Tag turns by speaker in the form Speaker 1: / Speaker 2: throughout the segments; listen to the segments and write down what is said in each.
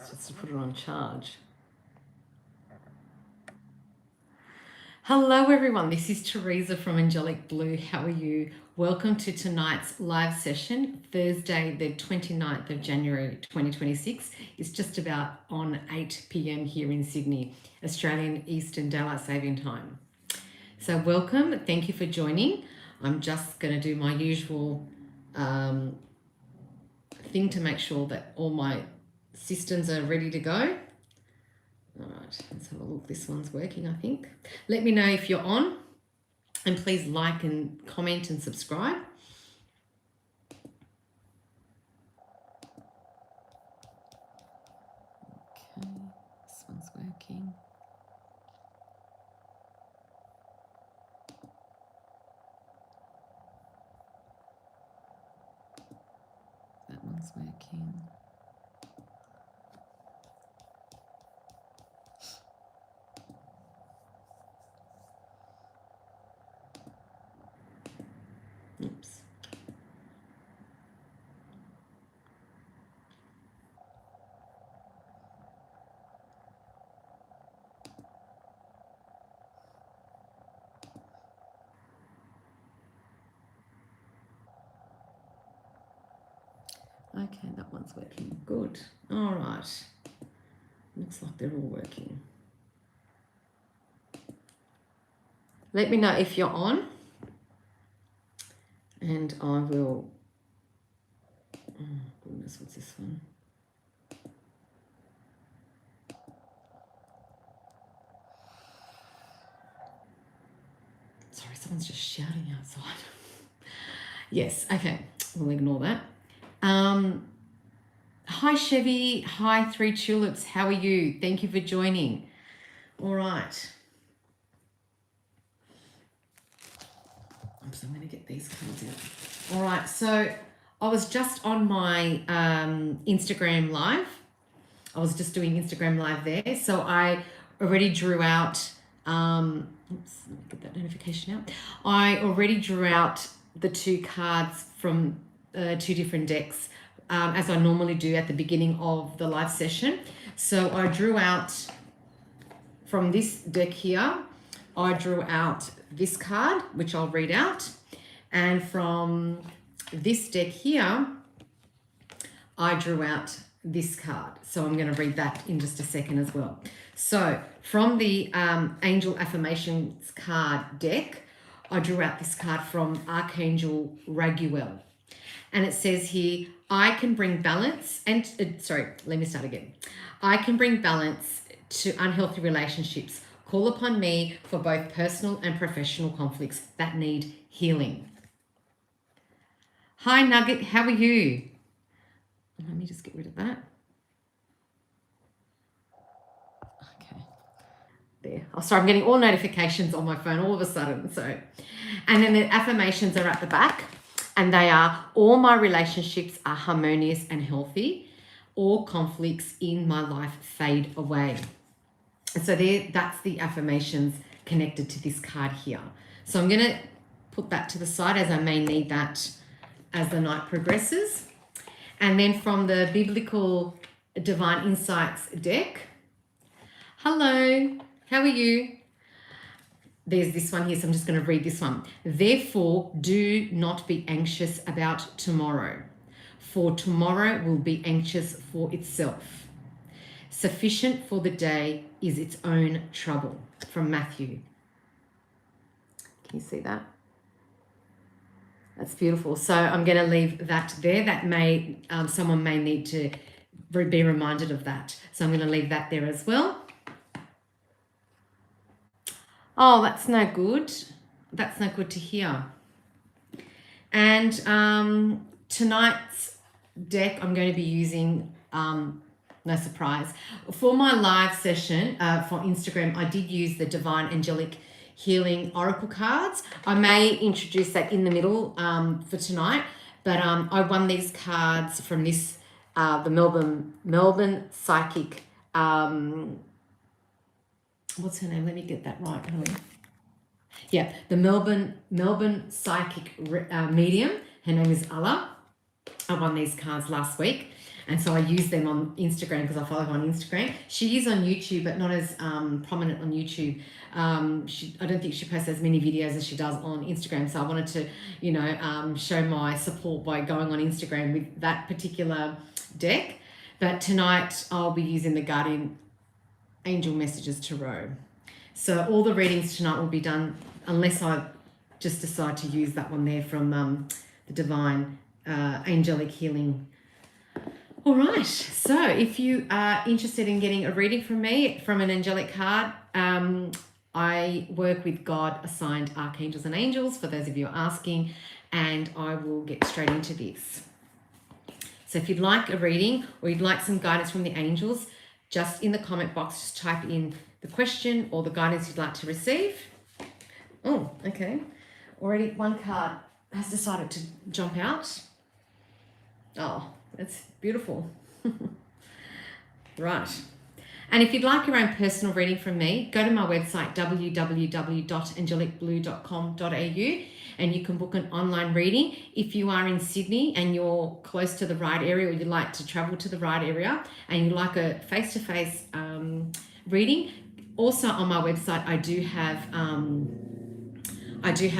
Speaker 1: Just to put it on charge. Hello everyone, this is Teresa from Angelic Blue. How are you? Welcome to tonight's live session, Thursday the 29th of January 2026. It's just about on 8 p.m. here in Sydney, Australian Eastern Daylight Saving Time. So welcome, thank you for joining. I'm just going to do my usual thing to make sure that all my systems are ready to go. All right, let's have a look. This one's working, I think. Let me know if you're on, and please like and comment and subscribe. Okay, this one's working. That one's working. Oops. Okay, that one's working. Good. All right. Looks like they're all working. Let me know if you're on. And I will, oh goodness, what's this one? Sorry, someone's just shouting outside. Yes, okay, we'll ignore that. Hi Chevy, hi Three Tulips, how are you? Thank you for joining. All right. So I'm going to get these cards out. All right, so I was just on my Instagram live. I was just doing Instagram live there. So I already drew out, oops, let me get that notification out. I already drew out the two cards from two different decks as I normally do at the beginning of the live session. So I drew out from this deck here, I drew out this card, which I'll read out. And from this deck here, I drew out this card. So I'm going to read that in just a second as well. So from the Angel Affirmations card deck, I drew out this card from Archangel Raguel. And it says here, I can bring balance and, let me start again. I can bring balance to unhealthy relationships. Call upon me for both personal and professional conflicts that need healing. Hi Nugget, how are you? Let me just get rid of that. Okay. There. Oh, sorry, I'm getting all notifications on my phone all of a sudden. So, and then the affirmations are at the back, and they are, all my relationships are harmonious and healthy. All conflicts in my life fade away. So there, that's the affirmations connected to this card here. So I'm going to put that to the side as I may need that as the night progresses. And then from the Biblical Divine Insights deck, hello, how are you? There's this one here, so I'm just going to read this one. Therefore, do not be anxious about tomorrow, for tomorrow will be anxious for itself. Sufficient for the day is its own trouble. From Matthew. Can you see that? That's beautiful. So I'm going to leave that there. That may, someone may need to be reminded of that. So I'm going to leave that there as well. Oh, that's no good. That's no good to hear. And tonight's deck, I'm going to be using... no surprise. For my live session for Instagram, I did use the Divine Angelic Healing Oracle cards. I may introduce that in the middle for tonight, but I won these cards from this, the Melbourne Psychic, what's her name? Let me get that right. Yeah, the Melbourne Psychic medium. Her name is Allah. I won these cards last week. And so I use them on Instagram because I follow her on Instagram. She is on YouTube, but not as prominent on YouTube. I don't think she posts as many videos as she does on Instagram. So I wanted to, you know, show my support by going on Instagram with that particular deck. But tonight I'll be using the Guardian Angel Messages Tarot. So all the readings tonight will be done, unless I just decide to use that one there from the Divine Angelic Healing. All right, so if you are interested in getting a reading from me, from an angelic card, I work with God-assigned Archangels and Angels, for those of you asking, and I will get straight into this. So if you'd like a reading or you'd like some guidance from the angels, just in the comment box, just type in the question or the guidance you'd like to receive. Oh, okay. Already one card has decided to jump out. Oh, that's beautiful. Right. And if you'd like your own personal reading from me, go to my website, www.angelicblue.com.au, and you can book an online reading. If you are in Sydney and you're close to the right area, or you'd like to travel to the right area and you'd like a face-to-face reading, also on my website, I do have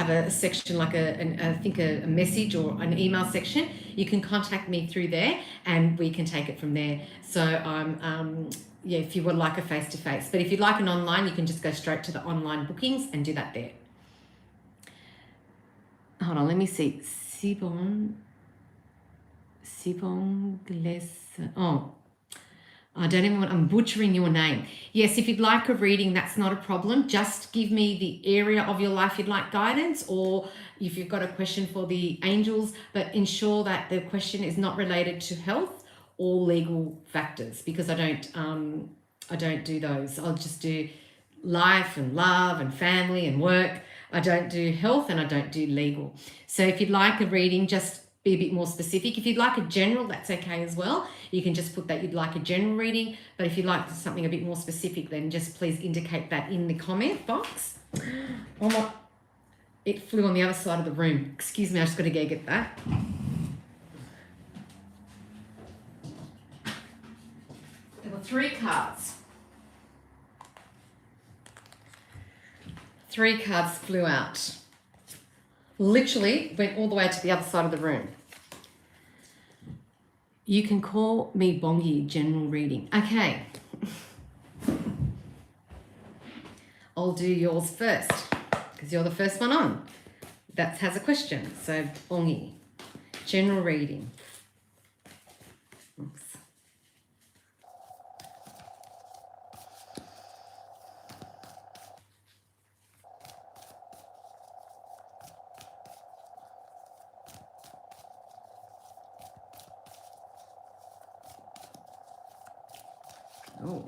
Speaker 1: a section, like I think a message or an email section. You can contact me through there and we can take it from there. So yeah, if you would like a face-to-face. But if you'd like an online, you can just go straight to the online bookings and do that there. Hold on, let me see. Sibon oh, I don't even want, I'm butchering your name. Yes, if you'd like a reading, that's not a problem. Just give me the area of your life you'd like guidance, or if you've got a question for the angels, but ensure that the question is not related to health or legal factors, because I don't do those. I'll just do life and love and family and work. I don't do health and I don't do legal. So if you'd like a reading, just be a bit more specific. If you'd like a general, that's okay as well. You can just put that you'd like a general reading, but if you'd like something a bit more specific, then just please indicate that in the comment box. Oh my, it flew on the other side of the room. Excuse me, I just got to go get that. There were 3 cards. 3 cards flew out. Literally went all the way to the other side of the room. You can call me Bongi, general reading. Okay. I'll do yours first because you're the first one on. That has a question. So Bongi, general reading. Oops. Oh.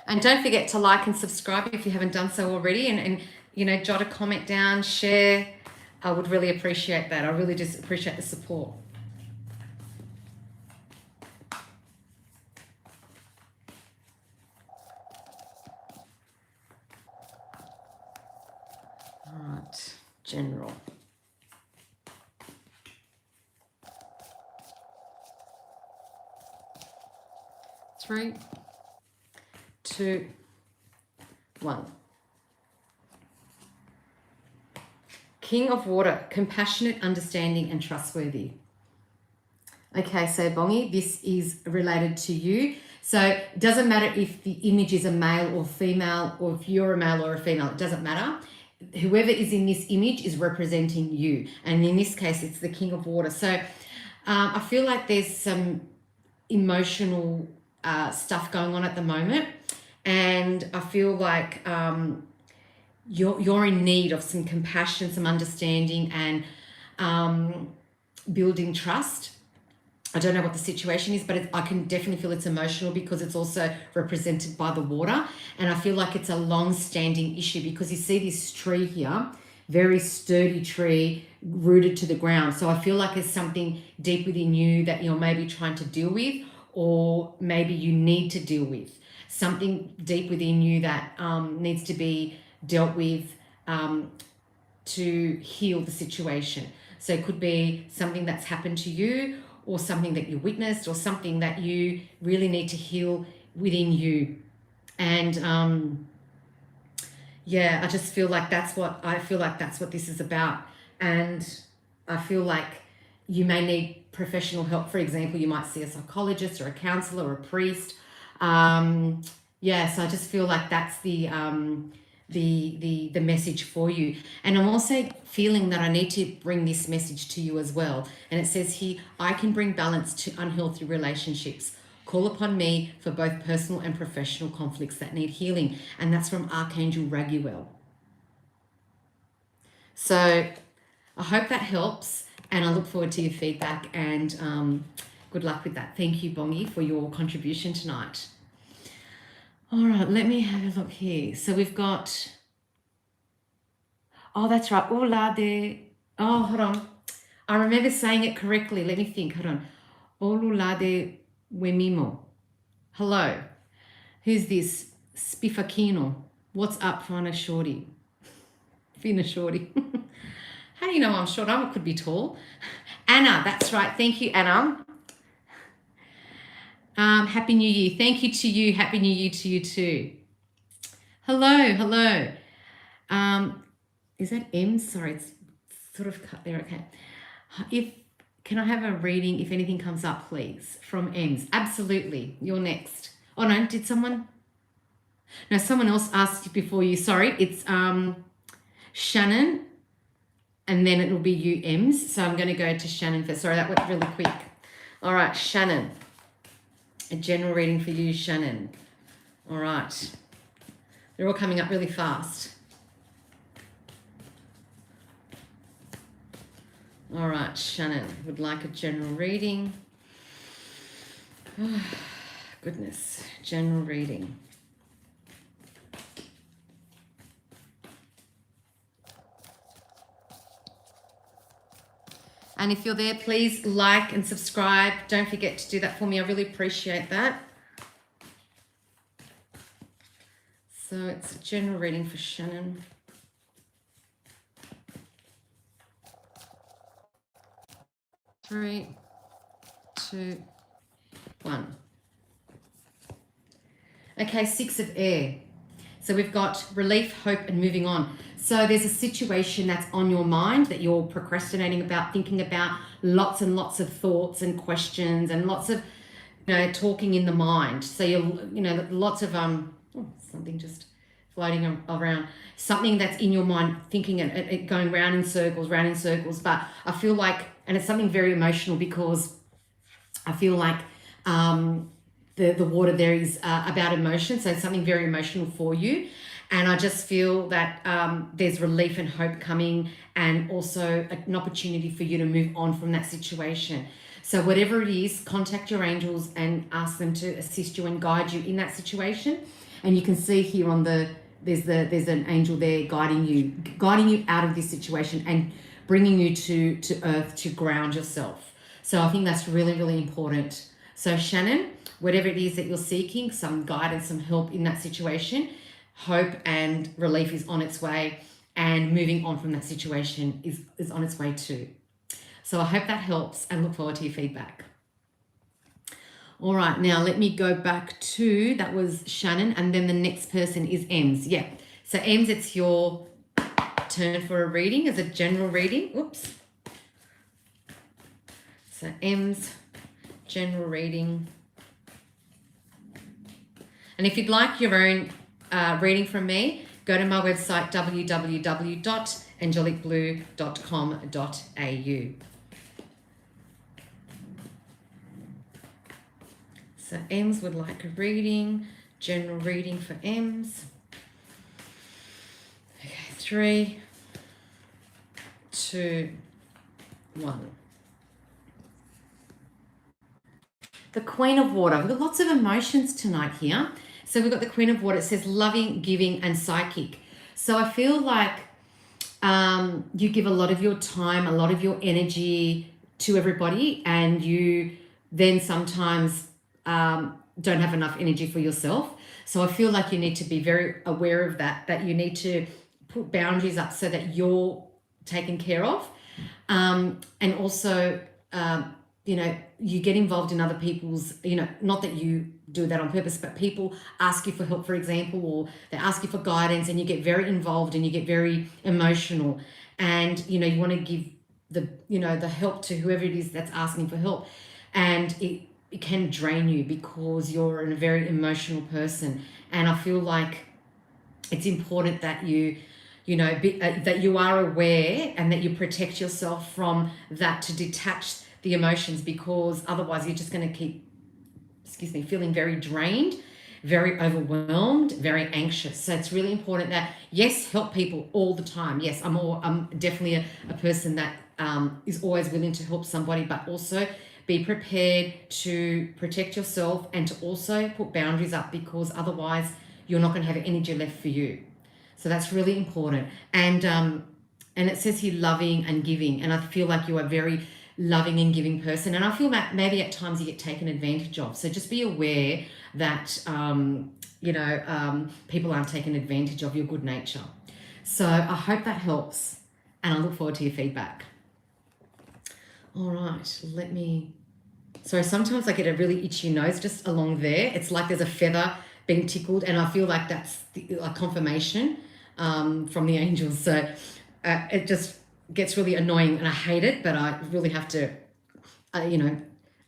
Speaker 1: And don't forget to like and subscribe if you haven't done so already, and you know, jot a comment down, share. I would really appreciate that. I really just appreciate the support. All right, general. Three, 2, 1. King of Water, compassionate, understanding, and trustworthy. Okay, so Bongi, this is related to you. So it doesn't matter if the image is a male or female, or if you're a male or a female, it doesn't matter. Whoever is in this image is representing you. And in this case, it's the King of Water. So I feel like there's some emotional stuff going on at the moment, and I feel like you're in need of some compassion, some understanding, and building trust. I don't know what the situation is, but I can definitely feel it's emotional because it's also represented by the water, and I feel like it's a long-standing issue because you see this tree here, very sturdy tree, rooted to the ground. So I feel like there's something deep within you that you're maybe trying to deal with, or maybe you need to deal with. Something deep within you that needs to be dealt with. to heal the situation. So it could be something that's happened to you, or something that you witnessed, or something that you really need to heal within you. And yeah, I just feel like that's what this is about. And I feel like you may need professional help. For example, you might see a psychologist or a counselor or a priest. Yeah, so I just feel like that's the message for you. And I'm also feeling that I need to bring this message to you as well. And it says here, I can bring balance to unhealthy relationships. Call upon me for both personal and professional conflicts that need healing. And that's from Archangel Raguel. So I hope that helps, and I look forward to your feedback, and good luck with that. Thank you, Bongi, for your contribution tonight. All right, let me have a look here. So we've got, oh, that's right. Hola de, oh, hold on. I remember saying it correctly. Let me think. Hold on. Hola de Wemimo. Hello. Who's this? Spifakino. What's up, Fina Shorty? Fina Shorty. How do you know I'm short? I could be tall. Anna, that's right. Thank you, Anna. Happy New Year. Thank you to you. Happy New Year to you too. Hello, hello. Is that M? Sorry, it's sort of cut there. Okay. Can I have a reading if anything comes up, please, from M's? Absolutely. You're next. Oh no, did someone? No, someone else asked before you. Sorry, it's Shannon, and then it will be you, M's. So I'm going to go to Shannon first. Sorry, that went really quick. All right, Shannon. A general reading for you, Shannon. All right. They're all coming up really fast. All right, Shannon would like a general reading. Oh, goodness, general reading. And if you're there, please like and subscribe. Don't forget to do that for me. I really appreciate that. So it's a general reading for Shannon. Three, two, one. Okay, 6 of air. So we've got relief, hope, and moving on. So there's a situation that's on your mind that you're procrastinating about, thinking about, lots and lots of thoughts and questions and lots of, talking in the mind. So you're, lots of, something just floating around, something that's in your mind, thinking and going round in circles. But I feel like, and it's something very emotional, because I feel like the water there is about emotion. So it's something very emotional for you. And I just feel that there's relief and hope coming, and also an opportunity for you to move on from that situation. So whatever it is, contact your angels and ask them to assist you and guide you in that situation. And you can see here on there's an angel there guiding you out of this situation and bringing you to earth to ground yourself. So I think that's really, really important. So Shannon, whatever it is that you're seeking, some guidance, some help in that situation, hope and relief is on its way, and moving on from that situation is on its way too. So I hope that helps, and look forward to your feedback. All right, now let me go back to, that was Shannon, and then the next person is Ems. Yeah, so Ems, it's your turn for a reading, as a general reading. Oops. So Ems, general reading. And if you'd like your own reading from me, go to my website, www.angelicblue.com.au. So Ems would like a reading, general reading for Ems. Okay, 3, 2, 1. The Queen of Water. We've got lots of emotions tonight here. So we've got the Queen of Water. It says loving, giving, and psychic. So I feel like you give a lot of your time, a lot of your energy to everybody, and you then sometimes don't have enough energy for yourself. So I feel like you need to be very aware of that you need to put boundaries up so that your taken care of. And also, you know, you get involved in other people's, you know, not that you do that on purpose, but people ask you for help, for example, or they ask you for guidance, and you get very involved and you get very emotional, and, you know, you want to give the, you know, the help to whoever it is that's asking for help. And it can drain you because you're a very emotional person. And I feel like it's important that you know, that you are aware and that you protect yourself from that, to detach the emotions, because otherwise you're just going to keep, feeling very drained, very overwhelmed, very anxious. So it's really important that, yes, help people all the time. Yes, I'm definitely a person that is always willing to help somebody, but also be prepared to protect yourself and to also put boundaries up, because otherwise you're not going to have energy left for you. So that's really important. And it says here loving and giving, and I feel like you are very loving and giving person, and I feel that maybe at times you get taken advantage of. So just be aware that you know, people aren't taking advantage of your good nature. So I hope that helps, and I look forward to your feedback. All right, so sometimes I get a really itchy nose just along there. It's like there's a feather being tickled, and I feel like that's like confirmation from the angels. So it just gets really annoying, and I hate it, but I really have to, you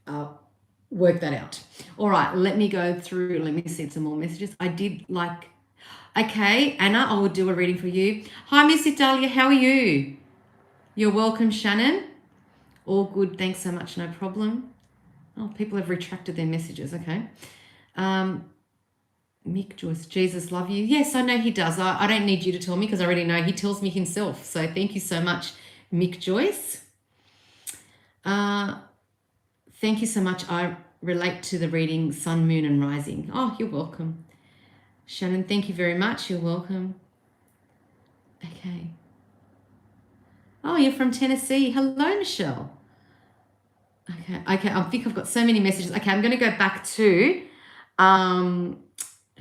Speaker 1: know, work that out. All right, let me go through. Let me see some more messages. I did like, okay, Anna, I will do a reading for you. Hi, Miss Italia, how are you? You're welcome, Shannon. All good, thanks so much, no problem. Oh, people have retracted their messages, okay. Mick Joyce, Jesus love you. Yes, I know he does. I don't need you to tell me, because I already know he tells me himself. So thank you so much, Mick Joyce. Thank you so much. I relate to the reading Sun, Moon and Rising. Oh, you're welcome. Shannon, thank you very much. You're welcome. Okay. Oh, you're from Tennessee. Hello, Michelle. Okay. I think I've got so many messages. Okay, I'm going to go back to...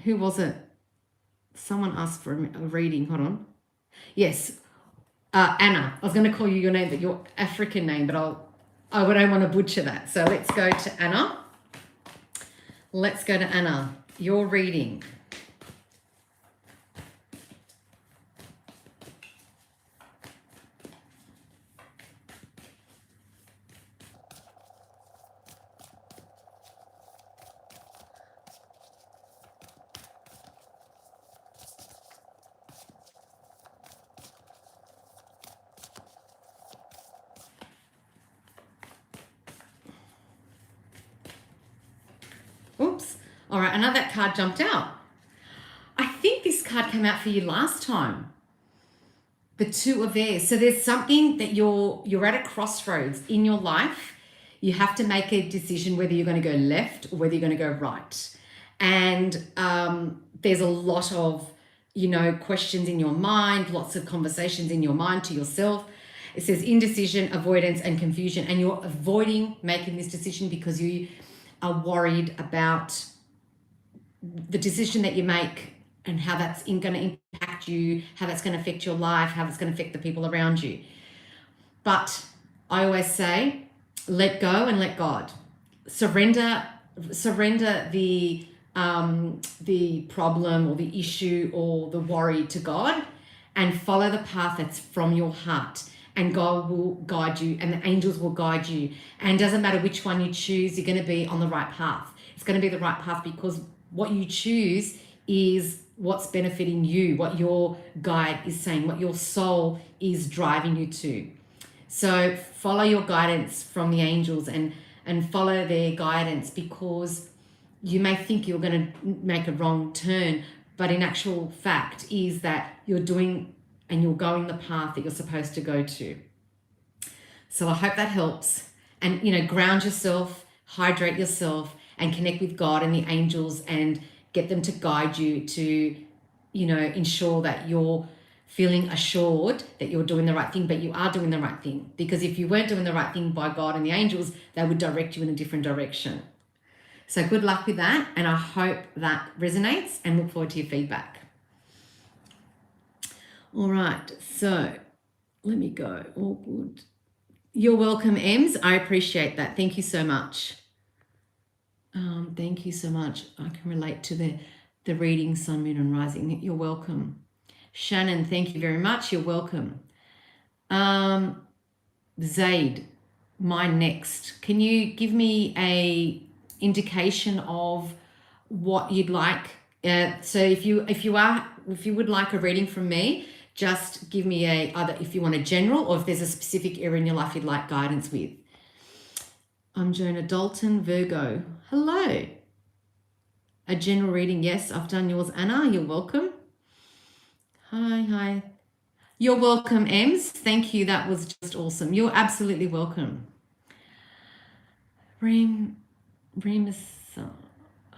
Speaker 1: who was it? Someone asked for a reading. Hold on. Yes, Anna. I was going to call you your name, but your African name, but I don't want to butcher that. So let's go to Anna. Let's go to Anna. Your reading. Oops. All right, another card jumped out. I think this card came out for you last time. The Two of Airs. So there's something that you're at a crossroads in your life. You have to make a decision whether you're going to go left or whether you're going to go right. And there's a lot of, you know, questions in your mind, lots of conversations in your mind to yourself. It says indecision, avoidance, and confusion. And you're avoiding making this decision because you are worried about the decision that you make and how that's going to impact you, how that's going to affect your life, how it's going to affect the people around you. But I always say, let go and let God. Surrender the problem or the issue or the worry to God, and follow the path that's from your heart. And God will guide you, and the angels will guide you. And it doesn't matter which one you choose, you're going to be on the right path. It's going to be the right path because what you choose is what's benefiting you, what your guide is saying, what your soul is driving you to. So follow your guidance from the angels and follow their guidance, because you may think you're going to make a wrong turn, but in actual fact is that you're doing and you're going the path that you're supposed to go to. So I hope that helps. And, you know, ground yourself, hydrate yourself, and connect with God and the angels and get them to guide you to, you know, ensure that you're feeling assured that you're doing the right thing, but you are doing the right thing. Because if you weren't doing the right thing by God and the angels, they would direct you in a different direction. So good luck with that. And I hope that resonates, and look forward to your feedback. All right, so Let me go. All good. You're welcome, Ems. I appreciate that. Thank you so much. Thank you so much. I can relate to the reading, Sun, Moon, and Rising. You're welcome. Shannon, thank you very much. You're welcome. Zaid, my next. Can you give me a indication of what you'd like? So if you would like a reading from me, just give me either if you want a general or if there's a specific area in your life you'd like guidance with. I'm Jonah Dalton, Virgo. Hello. A general reading, yes, I've done yours, Anna. You're welcome. Hi. You're welcome, Ems. Thank you. That was just awesome. You're absolutely welcome. Remus.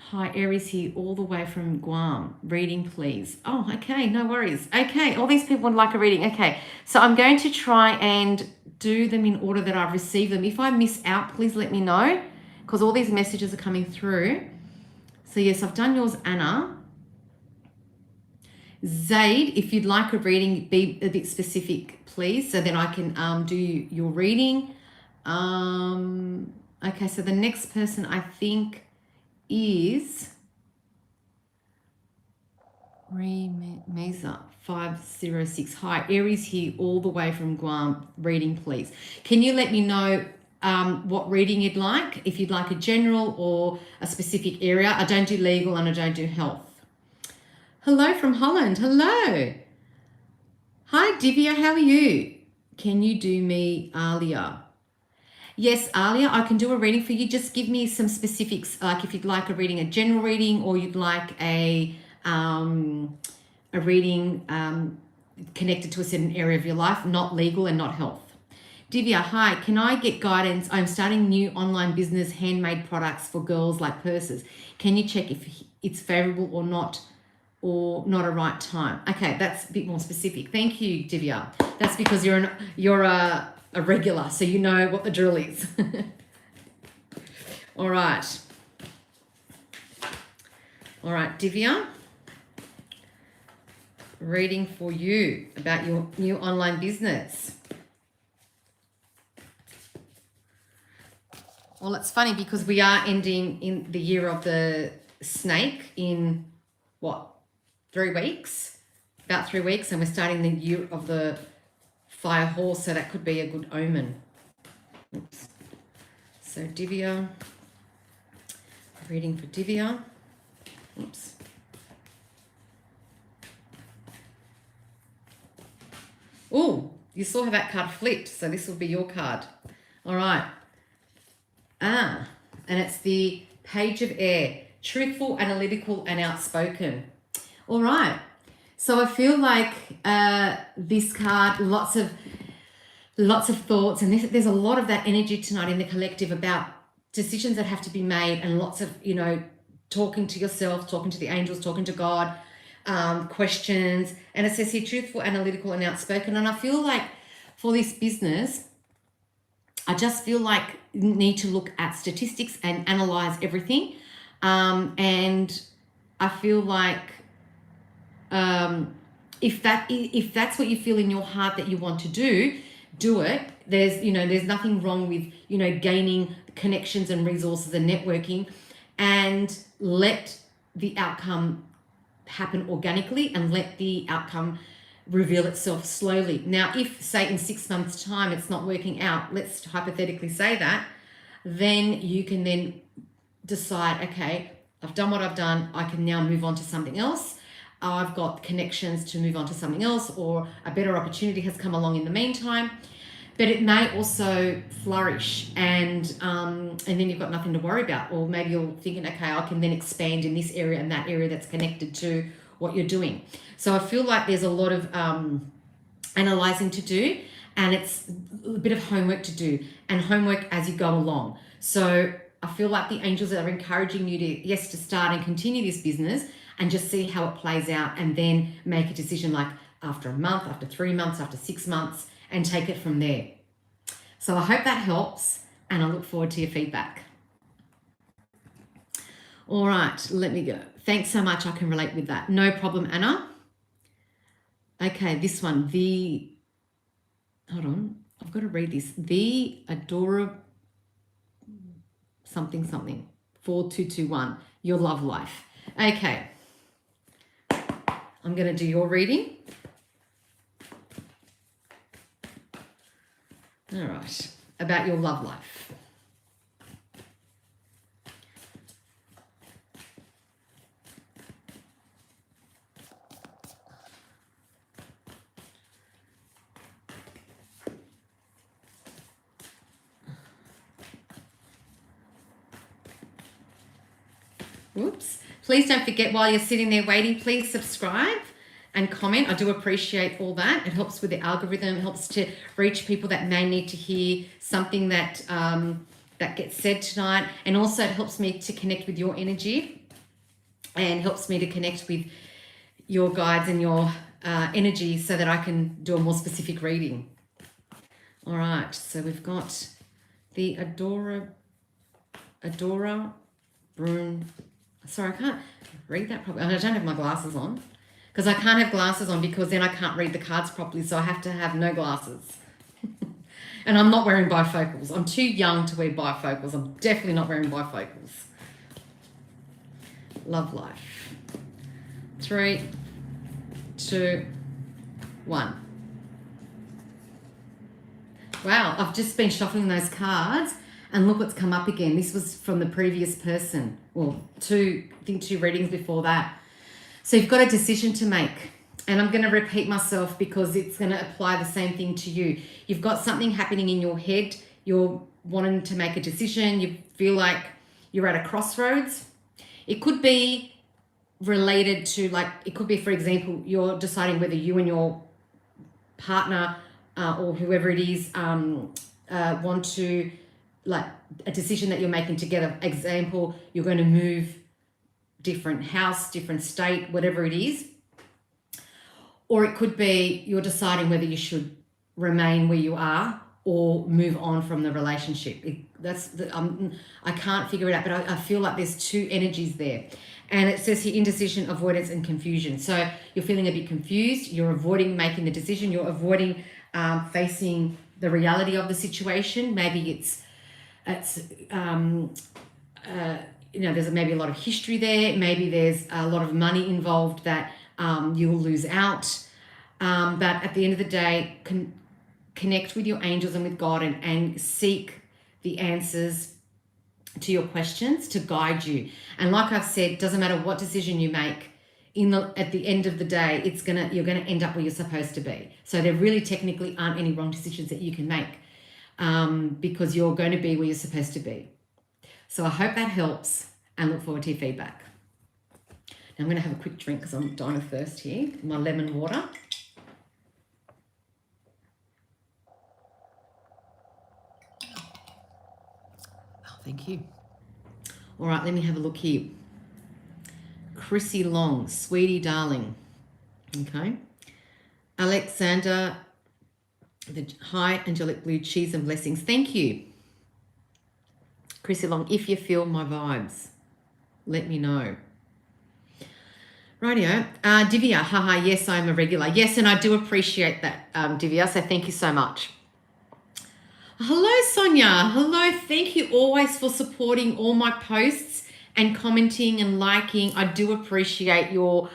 Speaker 1: Hi, Aries here, all the way from Guam. Reading, please. Oh, okay, no worries. Okay, all these people would like a reading. Okay, so I'm going to try and do them in order that I've received them. If I miss out, please let me know, because all these messages are coming through. So yes, I've done yours, Anna. Zaid, if you'd like a reading, be a bit specific, please, so then I can do your reading. Okay, so the next person I think is Mesa 506. Hi, Aries here, all the way from Guam. Reading, please. Can you let me know what reading you'd like? If you'd like a general or a specific area. I don't do legal and I don't do health. Hello from Holland. Hello. Hi, Divya. How are you? Can you do me Alia? Yes, Alia, I can do a reading for you. Just give me some specifics, like if you'd like a reading, a general reading, or you'd like a reading connected to a certain area of your life, not legal and not health. Divya, hi, can I get guidance? I'm starting new online business, handmade products for girls like purses. Can you check if it's favorable or not a right time? Okay, that's a bit more specific. Thank you, Divya. That's because you're a regular, so you know what the drill is. All right, Divya, reading for you about your new online business. Well, it's funny because we are ending in the year of the snake in what, 3 weeks? About 3 weeks, and we're starting the year of the fire horse, so that could be a good omen. Oops. So Divya, reading for Divya. Oops. Oh, you saw how that card flipped, so this will be your card. All right. And it's the Page of Air, truthful, analytical, and outspoken. All right. So I feel like this card, lots of thoughts, and there's a lot of that energy tonight in the collective about decisions that have to be made, and lots of, talking to yourself, talking to the angels, talking to God, questions. And it says here, truthful, analytical, and outspoken. And I feel like for this business, I just feel like you need to look at statistics and analyze everything. And I feel like if that's what you feel in your heart that you want to do it. There's nothing wrong with, gaining connections and resources and networking, and let the outcome happen organically and let the outcome reveal itself slowly. Now, if say in 6 months' time it's not working out, let's hypothetically say that, then you can then decide, okay, I've done what I've done, I can now move on to something else. I've got connections to move on to something else, or a better opportunity has come along in the meantime. But it may also flourish, and then you've got nothing to worry about. Or maybe you're thinking, okay, I can then expand in this area and that area that's connected to what you're doing. So I feel like there's a lot of analyzing to do, and it's a bit of homework to do, and homework as you go along. So I feel like the angels are encouraging you to start and continue this business and just see how it plays out, and then make a decision, like after a month, after 3 months, after 6 months, and take it from there. So I hope that helps, and I look forward to your feedback. All right, let me go. Thanks so much. I can relate with that. No problem, Anna. Okay, this one, the hold on. I've got to read this. The Adora something, 4221. Your love life. Okay. I'm going to do your reading. All right. About your love life. Whoops. Please don't forget, while you're sitting there waiting, please subscribe and comment. I do appreciate all that. It helps with the algorithm. It helps to reach people that may need to hear something that that gets said tonight. And also it helps me to connect with your energy and helps me to connect with your guides and your energy so that I can do a more specific reading. All right. So we've got the Adora Brune. Sorry, I can't read that properly. I don't have my glasses on because I can't have glasses on because then I can't read the cards properly. So I have to have no glasses. And I'm not wearing bifocals. I'm too young to wear bifocals. I'm definitely not wearing bifocals. Love life. 3, 2, 1. Wow, I've just been shuffling those cards. And look what's come up again. This was from the previous person. Well, two readings before that. So you've got a decision to make. And I'm going to repeat myself because it's going to apply the same thing to you. You've got something happening in your head. You're wanting to make a decision. You feel like you're at a crossroads. It could be related to, like, it could be, for example, you're deciding whether you and your partner or whoever it is want to, like, a decision that you're making together. Example, you're going to move different house, different state, whatever it is. Or it could be you're deciding whether you should remain where you are or move on from the relationship. I can't figure it out, but I feel like there's two energies there. And it says here, indecision, avoidance, and confusion. So you're feeling a bit confused. You're avoiding making the decision. You're avoiding facing the reality of the situation. Maybe it's there's maybe a lot of history there. Maybe there's a lot of money involved that you'll lose out. But at the end of the day, connect with your angels and with God and seek the answers to your questions to guide you. And like I've said, doesn't matter what decision you make, at the end of the day, you're gonna end up where you're supposed to be. So there really technically aren't any wrong decisions that you can make. Because you're going to be where you're supposed to be. So I hope that helps and look forward to your feedback. Now I'm going to have a quick drink because I'm dying of thirst here. My lemon water. Oh, thank you. All right, let me have a look here. Chrissy Long, sweetie darling. Okay. Alexander, hi, Angelic Blue, cheese and blessings. Thank you. Chrissy Long, if you feel my vibes, let me know. Rightio. Divya, haha, yes, I'm a regular. Yes, and I do appreciate that, Divya, so thank you so much. Hello, Sonia. Hello, thank you always for supporting all my posts and commenting and liking. I do appreciate your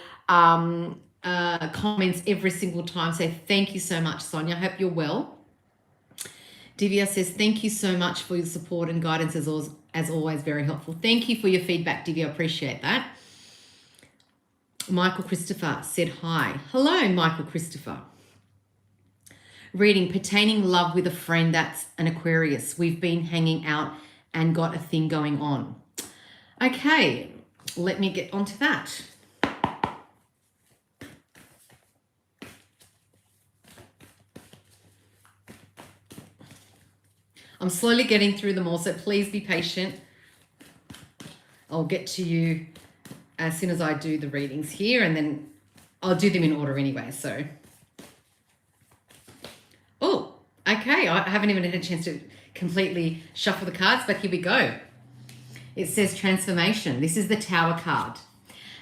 Speaker 1: comments every single time. So thank you so much, Sonia. I hope you're well. Divya says, thank you so much for your support and guidance as always, very helpful. Thank you for your feedback, Divya. I appreciate that. Michael Christopher said hi. Hello, Michael Christopher. Reading, pertaining love with a friend that's an Aquarius. We've been hanging out and got a thing going on. Okay, let me get onto that. I'm slowly getting through them all, so please be patient. I'll get to you as soon as I do the readings here, and then I'll do them in order anyway, so. Oh, okay, I haven't even had a chance to completely shuffle the cards, but here we go. It says transformation. This is the Tower card.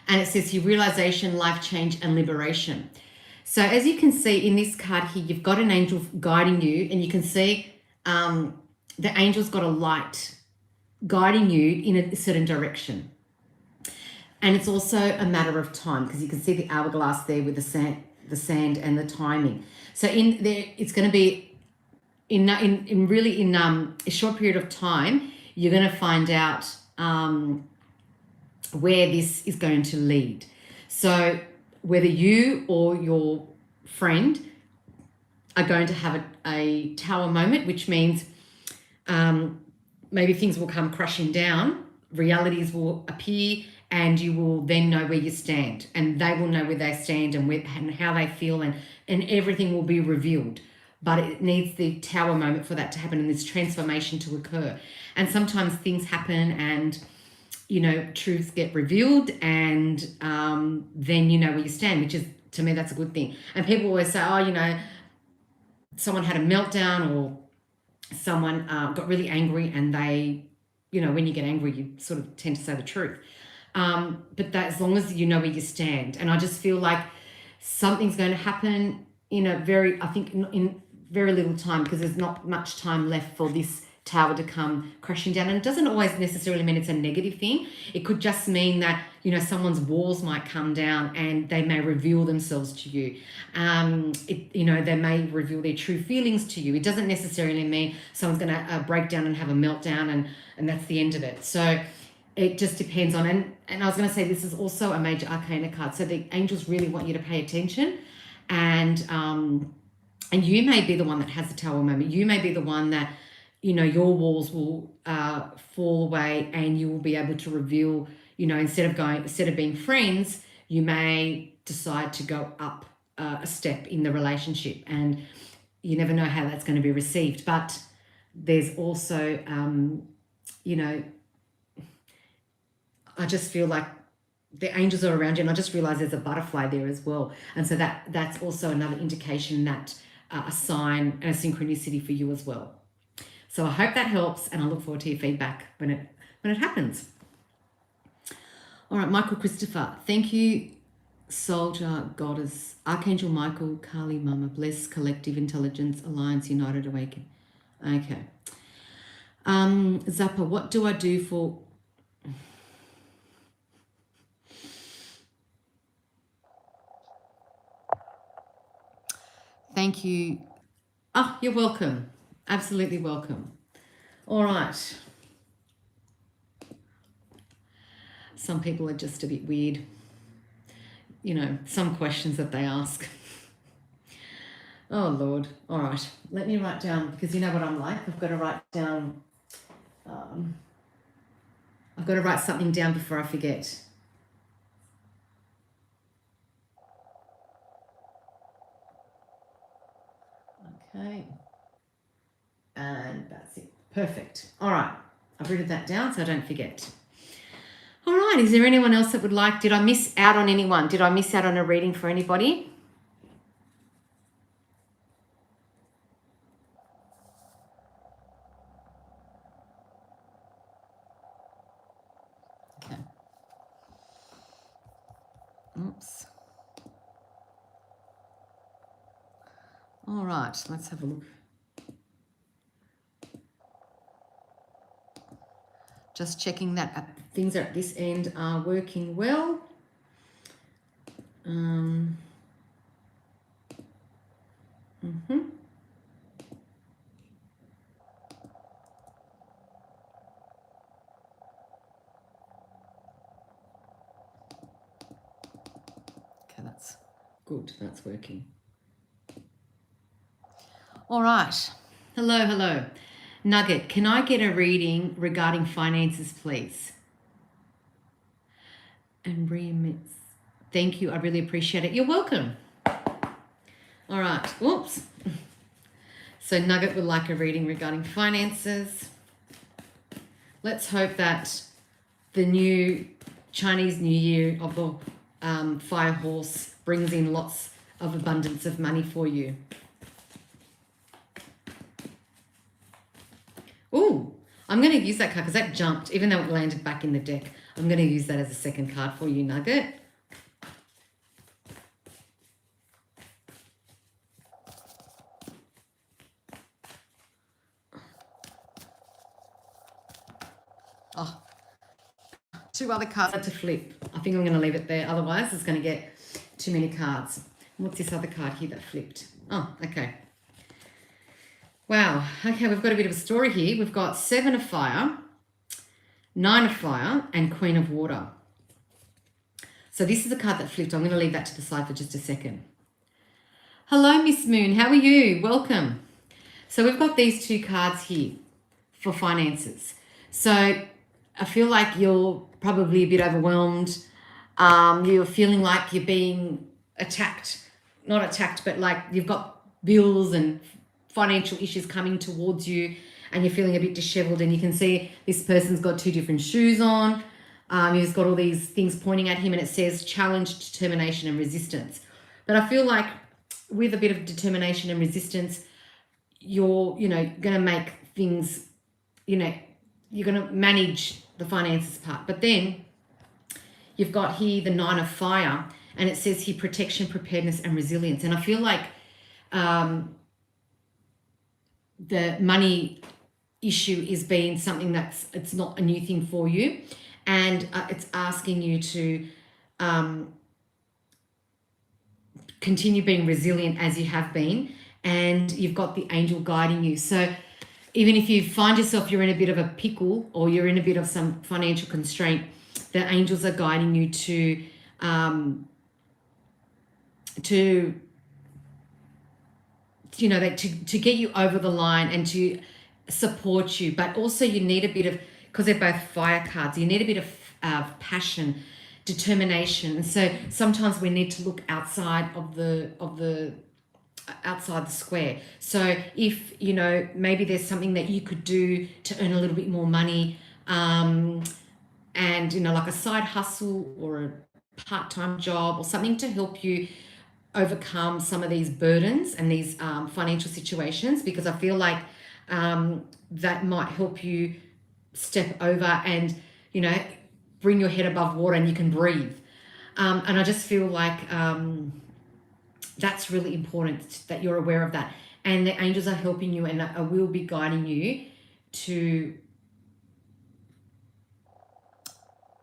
Speaker 1: And it says here, realization, life change, and liberation. So as you can see in this card here, you've got an angel guiding you, and you can see the angel's got a light guiding you in a certain direction. And it's also a matter of time, because you can see the hourglass there with the sand and the timing. So in there, it's going to be in a short period of time, you're going to find out where this is going to lead. So whether you or your friend are going to have a tower moment, which means maybe things will come crashing down, realities will appear, and you will then know where you stand, and they will know where they stand and how they feel, and everything will be revealed. But it needs the tower moment for that to happen and this transformation to occur. And sometimes things happen and, you know, truths get revealed, and then you know where you stand, which is, to me, that's a good thing. And people always say, oh, you know, someone had a meltdown, or someone got really angry, and they, you know, when you get angry, you sort of tend to say the truth. But that, as long as you know where you stand. And I just feel like something's going to happen in in very little time, because there's not much time left for this tower to come crashing down. And it doesn't always necessarily mean it's a negative thing. It could just mean that, you know, someone's walls might come down and they may reveal themselves to you. You know, they may reveal their true feelings to you. It doesn't necessarily mean someone's going to break down and have a meltdown and that's the end of it. So it just depends on, and I was going to say, this is also a major arcana card. So the angels really want you to pay attention, and you may be the one that has the tower moment. You may be the one that, you know, your walls will fall away, and you will be able to reveal, you know, instead of being friends, you may decide to go up a step in the relationship, and you never know how that's going to be received. But there's also, you know, I just feel like the angels are around you, and I just realize there's a butterfly there as well. And so that's also another indication that a sign and a synchronicity for you as well. So I hope that helps, and I look forward to your feedback when it happens. All right, Michael Christopher, thank you, Soldier, Goddess, Archangel Michael, Kali Mama, Bless, Collective Intelligence, Alliance, United, Awaken. Okay. Zappa, what do I do for... Thank you. Oh, you're welcome. Absolutely welcome. All right. Some people are just a bit weird. You know, some questions that they ask. Oh, Lord. All right. Let me write down, because you know what I'm like. I've got to write down... I've got to write something down before I forget. Okay. And that's it. Perfect. All right. I've written that down so I don't forget. All right. Is there anyone else that would like... Did I miss out on anyone? Did I miss out on a reading for anybody? Okay. Oops. All right. Let's have a look. Just checking that things at this end are working well. Okay, that's good. That's working. All right. Hello. Nugget, can I get a reading regarding finances, please? And remits. Thank you. I really appreciate it. You're welcome. All right. Whoops. So Nugget would like a reading regarding finances. Let's hope that the new Chinese New Year of the fire horse brings in lots of abundance of money for you. Oh, I'm going to use that card because that jumped, even though it landed back in the deck. I'm going to use that as a second card for you, Nugget. Oh, two other cards to flip. I think I'm going to leave it there. Otherwise, it's going to get too many cards. What's this other card here that flipped? Oh, okay. Wow. Okay, we've got a bit of a story here. We've got 7 of fire, 9 of fire, and Queen of water. So this is a card that flipped. I'm going to leave that to the side for just a second. Hello, Miss Moon. How are you? Welcome. So we've got these 2 cards here for finances. So I feel like you're probably a bit overwhelmed. You're feeling like you're being attacked. Not attacked, but like you've got bills and financial issues coming towards you and you're feeling a bit disheveled, and you can see this person's got 2 different shoes on. He's got all these things pointing at him, and it says challenge, determination, and resistance. But I feel like with a bit of determination and resistance, you're, going to make things, you're going to manage the finances part. But then you've got here the 9 of fire, and it says here protection, preparedness, and resilience. And I feel like the money issue is being something it's not a new thing for you, and it's asking you to continue being resilient as you have been, and you've got the angel guiding you. So even if you find yourself you're in a bit of a pickle or you're in a bit of some financial constraint, the angels are guiding you to get you over the line and to support you. But also you need a bit of, because they're both fire cards, you need a bit of passion, determination. And so sometimes we need to look outside of the outside the square. So if maybe there's something that you could do to earn a little bit more money, and like a side hustle or a part-time job or something to help you overcome some of these burdens and these financial situations, because I feel like that might help you step over and bring your head above water and you can breathe. And I just feel like that's really important, that you're aware of that. And the angels are helping you and will be guiding you to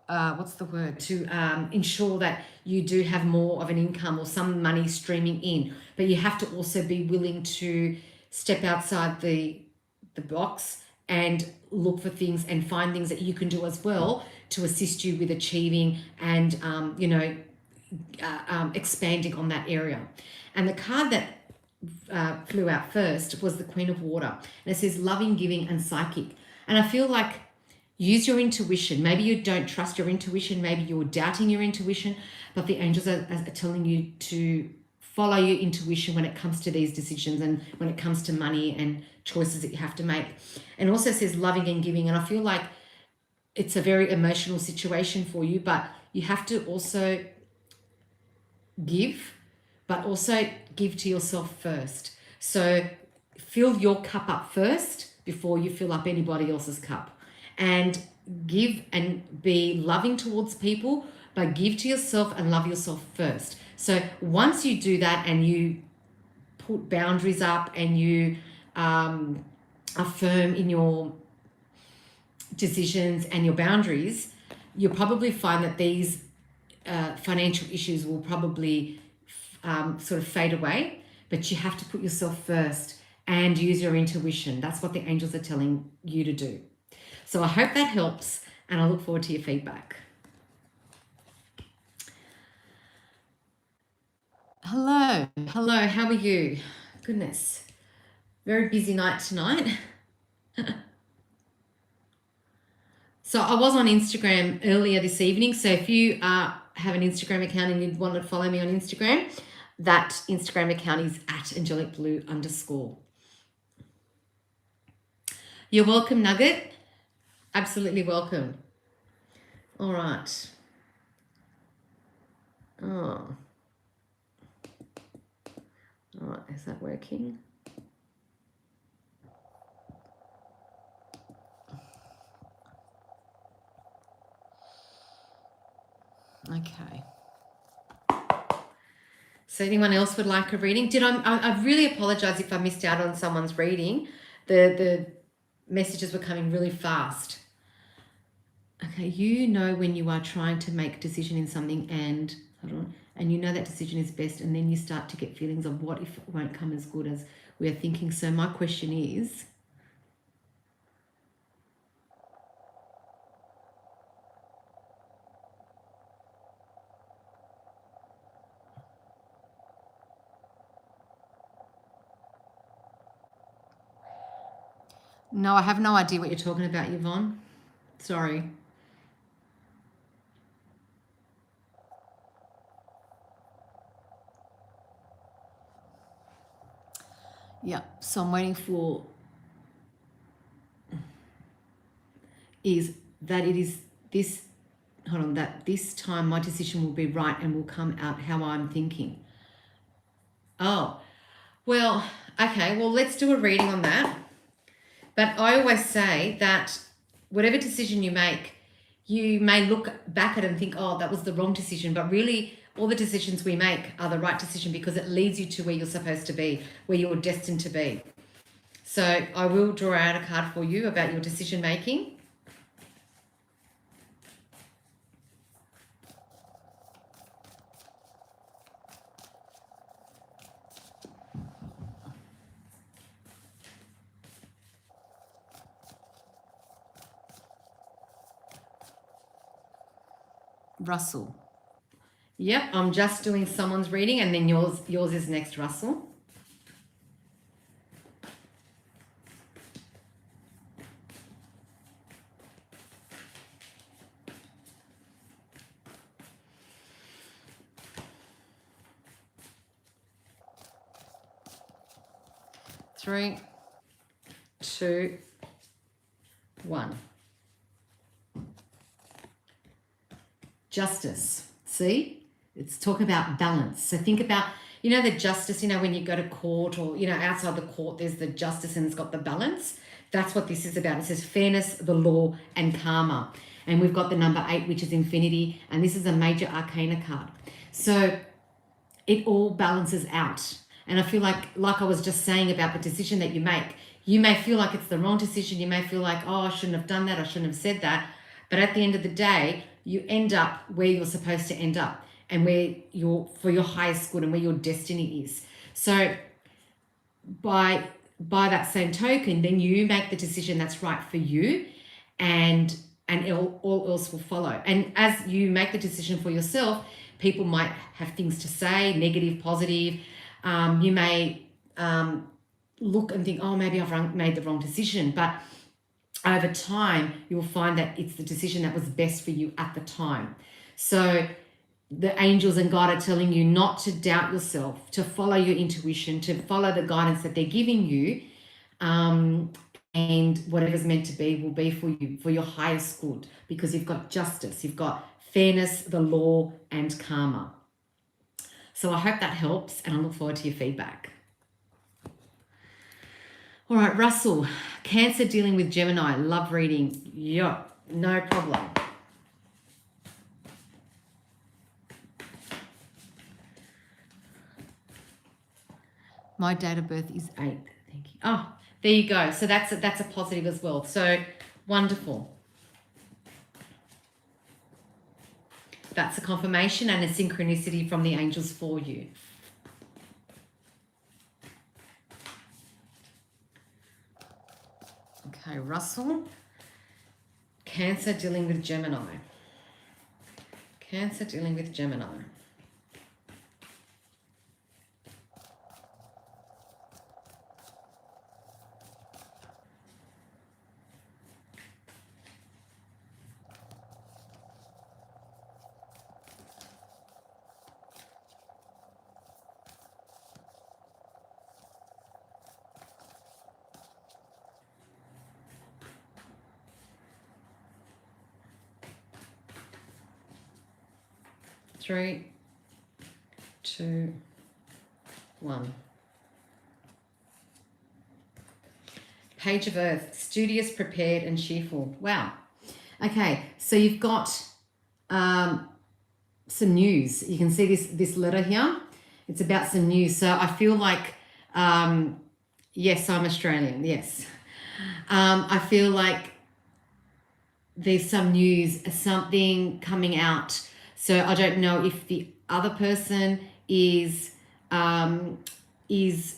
Speaker 1: to ensure that you do have more of an income or some money streaming in. But you have to also be willing to step outside the box and look for things and find things that you can do as well to assist you with achieving and expanding on that area. And the card that flew out first was the Queen of Water, and it says loving, giving, and psychic. And I feel like use your intuition. Maybe you don't trust your intuition, maybe you're doubting your intuition, but the angels are telling you to follow your intuition when it comes to these decisions and when it comes to money and choices that you have to make. And it also says loving and giving, and I feel like it's a very emotional situation for you, but you have to also give, but also give to yourself first. So fill your cup up first before you fill up anybody else's cup, and give and be loving towards people, but give to yourself and love yourself first. So once you do that and you put boundaries up and you are firm in your decisions and your boundaries, you'll probably find that these financial issues will probably sort of fade away. But you have to put yourself first and use your intuition. That's what the angels are telling you to do. So I hope that helps, and I look forward to your feedback. Hello, how are you? Goodness, very busy night tonight. So I was on Instagram earlier this evening. So if you have an Instagram account and you want to follow me on Instagram, that Instagram account is @angelicblue_. You're welcome, Nugget. Absolutely welcome. All right. Oh. All right, is that working? Okay. So anyone else would like a reading? I really apologize if I missed out on someone's reading. The messages were coming really fast. Okay, you know when you are trying to make a decision in something and, hold on, and you know that decision is best, and then you start to get feelings of what if it won't come as good as we are thinking. So my question is, no, I have no idea what you're talking about, Yvonne. Sorry. Yeah, so I'm waiting for is that it is this, hold on, that this time my decision will be right and will come out how I'm thinking. Oh, well, okay, well, let's do a reading on that. But I always say that whatever decision you make, you may look back at it and think, oh, that was the wrong decision. But really, all the decisions we make are the right decision because it leads you to where you're supposed to be, where you're destined to be. So I will draw out a card for you about your decision making. Russell. Yep, I'm just doing someone's reading and then yours is next, Russell. Three, two, one. Justice. See, it's talking about balance. So think about, the justice, when you go to court or, outside the court, there's the justice and it's got the balance. That's what this is about. It says fairness, the law, and karma. And we've got the number 8, which is infinity. And this is a major arcana card. So it all balances out. And I feel like I was just saying about the decision that you make, you may feel like it's the wrong decision. You may feel like, oh, I shouldn't have done that. I shouldn't have said that. But at the end of the day, you end up where you're supposed to end up and where for your highest good and where your destiny is. So by that same token, then you make the decision that's right for you and all else will follow. And as you make the decision for yourself, people might have things to say, negative, positive. You may look and think, oh, maybe I've made the wrong decision. But over time, you'll find that it's the decision that was best for you at the time. So the angels and God are telling you not to doubt yourself, to follow your intuition, to follow the guidance that they're giving you. And whatever's meant to be will be for you, for your highest good, because you've got justice, you've got fairness, the law, and karma. So I hope that helps, and I look forward to your feedback. All right, Russell, Cancer dealing with Gemini, love reading. Yeah, no problem. My date of birth is 8. Thank you. Oh, there you go. So that's a positive as well. So wonderful. That's a confirmation and a synchronicity from the angels for you. Okay, Russell. Cancer dealing with Gemini. Cancer dealing with Gemini. Three, two, one. Page of Earth, studious, prepared, and cheerful. Wow. Okay, so you've got some news. You can see this letter here. It's about some news. So I feel like, yes, I'm Australian. Yes. I feel like there's some news, something coming out. So I don't know if the other person is has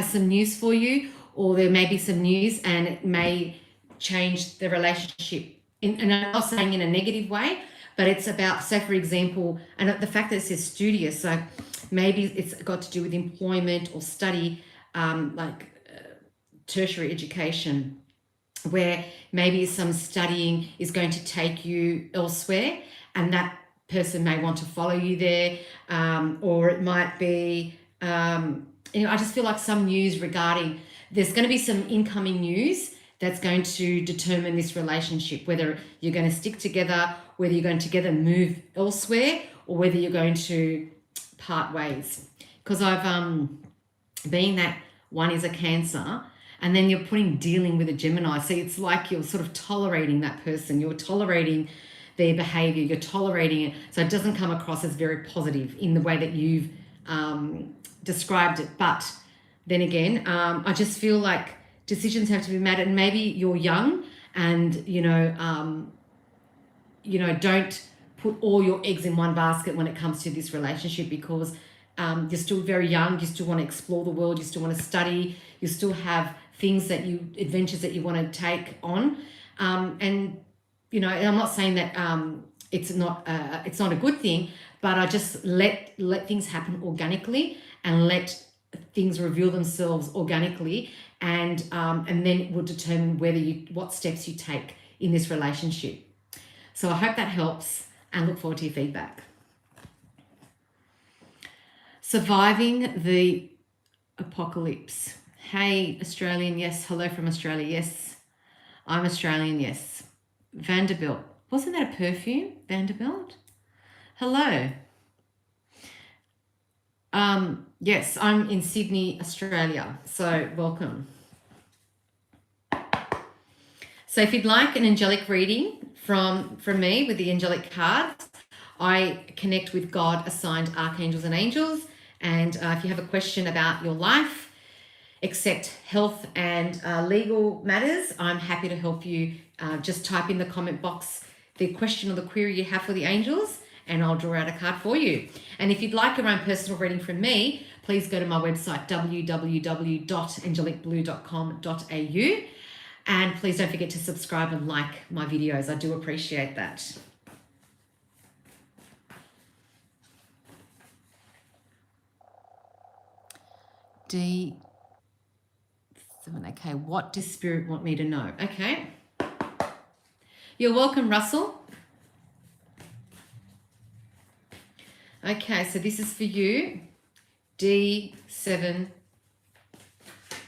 Speaker 1: some news for you, or there may be some news and it may change the relationship. And I'm not saying in a negative way, but it's about, so for example, and the fact that it says studious, so maybe it's got to do with employment or study, tertiary education, where maybe some studying is going to take you elsewhere, and that person may want to follow you there, or it might be, I just feel like some news regarding, there's going to be some incoming news that's going to determine this relationship, whether you're going to stick together, whether you're going to together move elsewhere, or whether you're going to part ways. Because I've being that one is a Cancer, and then you're dealing with a Gemini, so it's like you're sort of tolerating that person, you're tolerating their behavior, you're tolerating it, so it doesn't come across as very positive in the way that you've described it. But then again, I just feel like decisions have to be made, and maybe you're young and don't put all your eggs in one basket when it comes to this relationship, because you're still very young, you still want to explore the world, you still want to study, you still have adventures that you want to take on, and I'm not saying that it's not a good thing, but I just let things happen organically, and let things reveal themselves organically, and then it will determine what steps you take in this relationship. So I hope that helps, and look forward to your feedback. Surviving the apocalypse. Hey, Australian, yes. Hello from Australia, yes. I'm Australian, yes. Vanderbilt. Wasn't that a perfume? Vanderbilt? Hello. Yes, I'm in Sydney, Australia. So welcome. So if you'd like an angelic reading from me with the angelic cards, I connect with God-assigned archangels and angels. And if you have a question about your life, except health and legal matters, I'm happy to help you. Just type in the comment box the question or the query you have for the angels, and I'll draw out a card for you. And if you'd like your own personal reading from me, please go to my website, www.angelicblue.com.au. And please don't forget to subscribe and like my videos. I do appreciate that. D7, okay, what does Spirit want me to know? Okay. You're welcome, Russell. Okay, so this is for you, D7.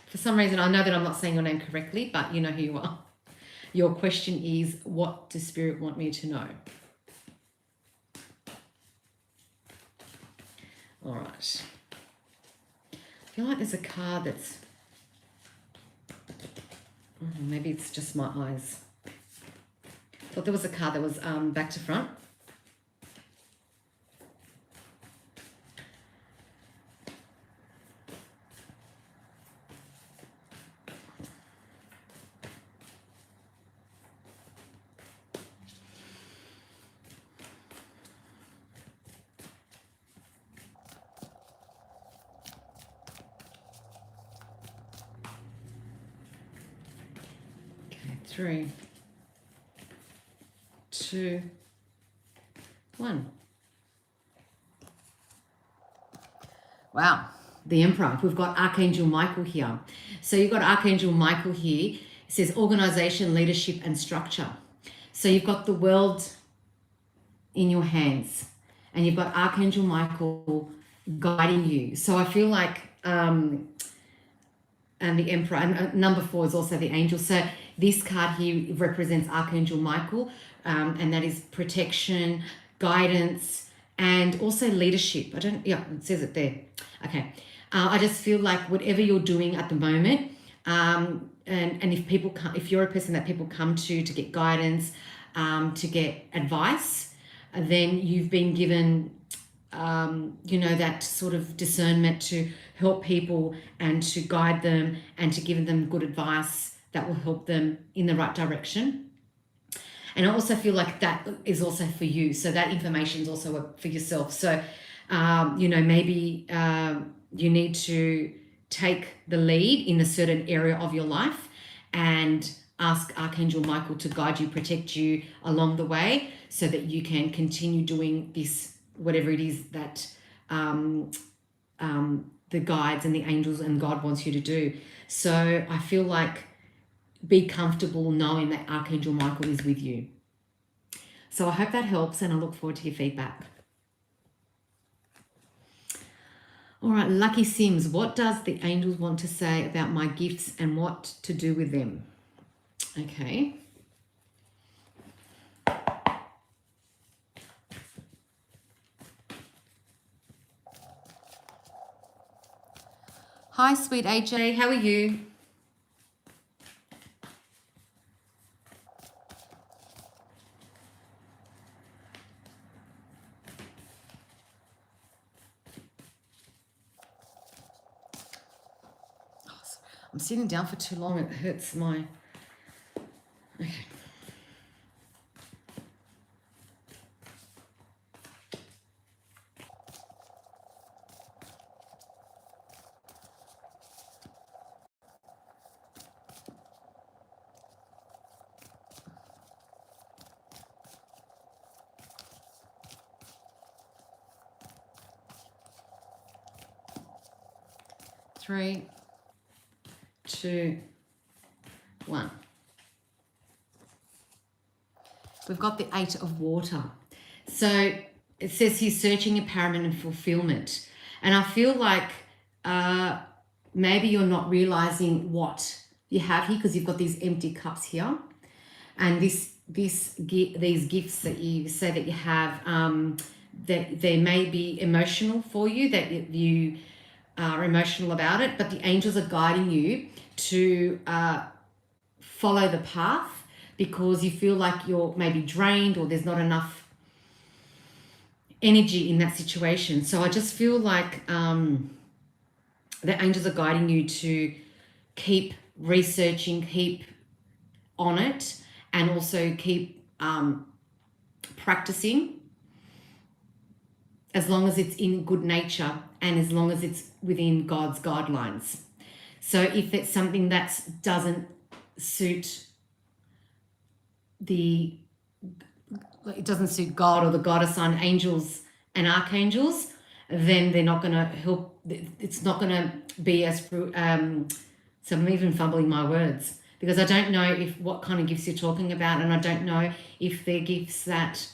Speaker 1: For some reason, I know that I'm not saying your name correctly, but you know who you are. Your question is, what does Spirit want me to know? All right. I feel like there's a card that's, maybe it's just my eyes. I thought there was a card that was back to front. Okay, 3, 2, 1. Wow, the Emperor. We've got Archangel Michael here. So you've got Archangel Michael here. It says organization, leadership, and structure. So you've got the world in your hands, and you've got Archangel Michael guiding you. So I feel like, and the Emperor, and number 4 is also the angel. So this card here represents Archangel Michael, and that is protection, guidance, and also leadership. It says it there. Okay. I just feel like whatever you're doing at the moment, and if you're a person that people come to get guidance, to get advice, then you've been given, that sort of discernment to help people and to guide them and to give them good advice that will help them in the right direction. And I also feel like that is also for you. So that information is also for yourself. So, maybe you need to take the lead in a certain area of your life and ask Archangel Michael to guide you, protect you along the way so that you can continue doing this, whatever it is that the guides and the angels and God wants you to do. So I feel like be comfortable knowing that Archangel Michael is with you. So I hope that helps, and I look forward to your feedback. All right, Lucky Sims, what does the angels want to say about my gifts and what to do with them? Okay. Hi, sweet AJ, how are you? I'm sitting down for too long. It hurts my... Okay. Three, two, one. We've got the 8 of water. So it says he's searching empowerment and fulfillment. And I feel like maybe you're not realizing what you have here because you've got these empty cups here. And these gifts that you say that you have, that they may be emotional for you, that you are emotional about it, but the angels are guiding you to follow the path because you feel like you're maybe drained or there's not enough energy in that situation. So I just feel like the angels are guiding you to keep researching, keep on it, and also keep practicing as long as it's in good nature and as long as it's within God's guidelines. So if it's something that doesn't suit it doesn't suit God or the God assigned angels and archangels, then they're not going to help. It's not going to be as so I'm even fumbling my words because I don't know what kind of gifts you're talking about, and I don't know if they're gifts that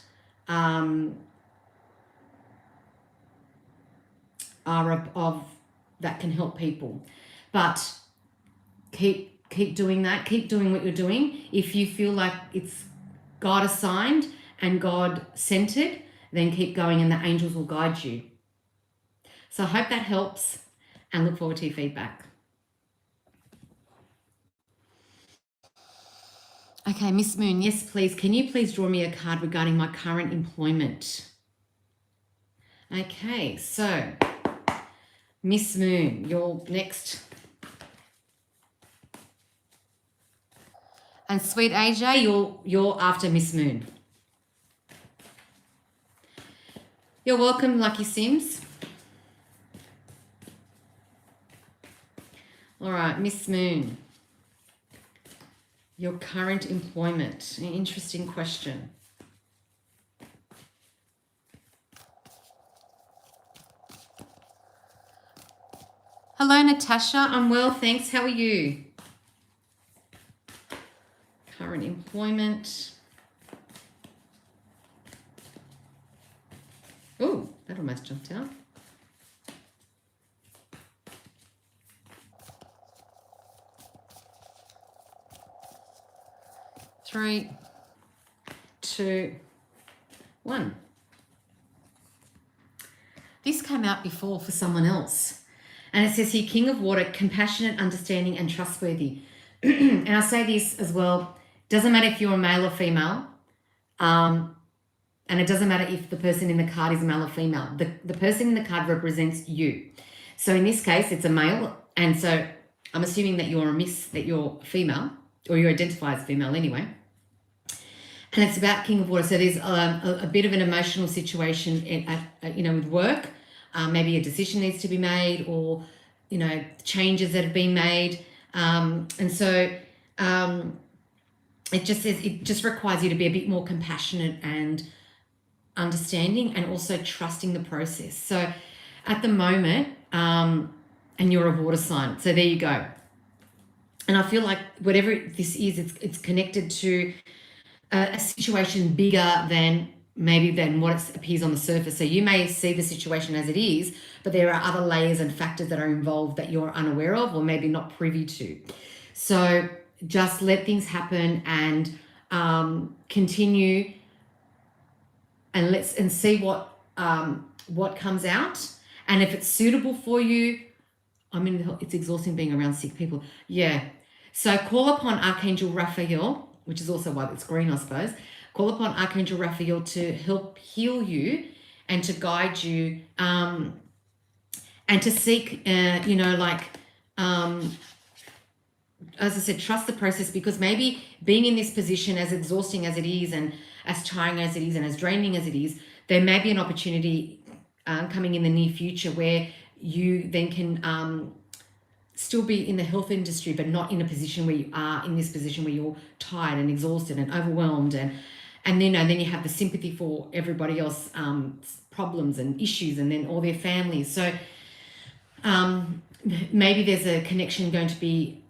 Speaker 1: are of that can help people. But keep doing that. Keep doing what you're doing. If you feel like it's God assigned and God centered, then keep going and the angels will guide you. So I hope that helps and look forward to your feedback. Okay, Miss Moon, yes, please. Can you please draw me a card regarding my current employment? Okay, so Miss Moon, you're next. And sweet AJ, you're after Miss Moon. You're welcome, Lucky Sims. All right, Miss Moon. Your current employment. An interesting question. Hello, Natasha. I'm well, thanks. How are you? Current employment. Oh, that almost jumped out. Three, two, one. This came out before for someone else. And it says here, King of Water, compassionate, understanding, and trustworthy. And I say this as well, doesn't matter if you're a male or female, and it doesn't matter if the person in the card is male or female. The person in the card represents you. So in this case, it's a male, and so I'm assuming that you're you're female, or you identify as female anyway. and it's about King of Water. So there's a bit of an emotional situation, with work. Maybe a decision needs to be made, or changes that have been made, and so it just requires you to be a bit more compassionate and understanding, and also trusting the process. So at the moment, and you're a water sign, so there you go. And I feel like whatever this is, it's connected to a situation bigger than what it appears on the surface. So you may see the situation as it is, but there are other layers and factors that are involved that you're unaware of, or maybe not privy to. So just let things happen, and continue, and see what comes out. And if it's suitable for you, it's exhausting being around sick people. Yeah. So call upon Archangel Raphael, which is also why it's green, I suppose. Call upon Archangel Raphael to help heal you and to guide you, and to seek, as I said, trust the process, because maybe being in this position, as exhausting as it is, and as tiring as it is, and as draining as it is, there may be an opportunity coming in the near future where you then can still be in the health industry, but not in a position where you are in this position where you're tired and exhausted and overwhelmed, and then you have the sympathy for everybody else, problems and issues, and then all their families. So maybe there's a connection going to be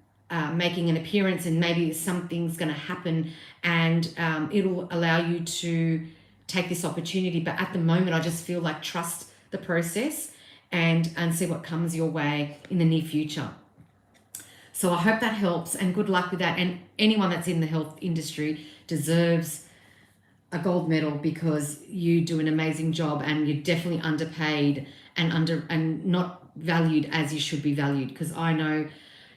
Speaker 1: making an appearance, and maybe something's going to happen, and it'll allow you to take this opportunity. But at the moment, I just feel like trust the process, and see what comes your way in the near future. So I hope that helps, and good luck with that. And anyone that's in the health industry deserves a gold medal, because you do an amazing job, and you're definitely underpaid and not valued as you should be valued. Because I know,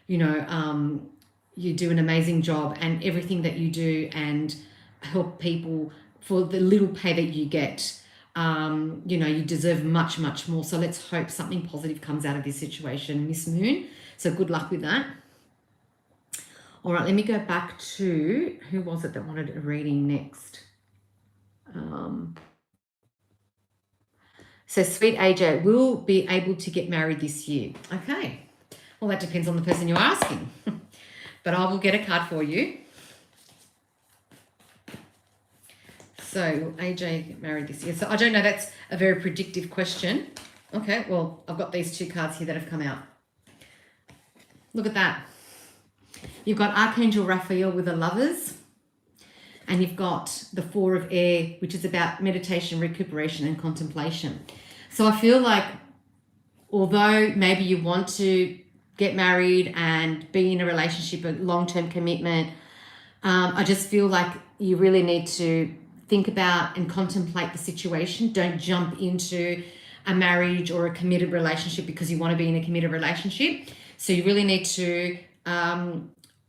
Speaker 1: you do an amazing job, and everything that you do and help people for the little pay that you get. You deserve much, much more. So let's hope something positive comes out of this situation, Miss Moon. So good luck with that. All right, let me go back to, who was it that wanted a reading next? So sweet AJ will be able to get married this year. Okay. Well, that depends on the person you're asking. But I will get a card for you. So AJ get married this year. So I don't know, that's a very predictive question. Okay, well, I've got these two cards here that have come out. Look at that. You've got Archangel Raphael with the Lovers, and you've got the Four of Air, which is about meditation, recuperation, and contemplation. So I feel like, although maybe you want to get married and be in a relationship, a long-term commitment, I just feel like you really need to think about and contemplate the situation. Don't jump into a marriage or a committed relationship because you want to be in a committed relationship. So you really need to,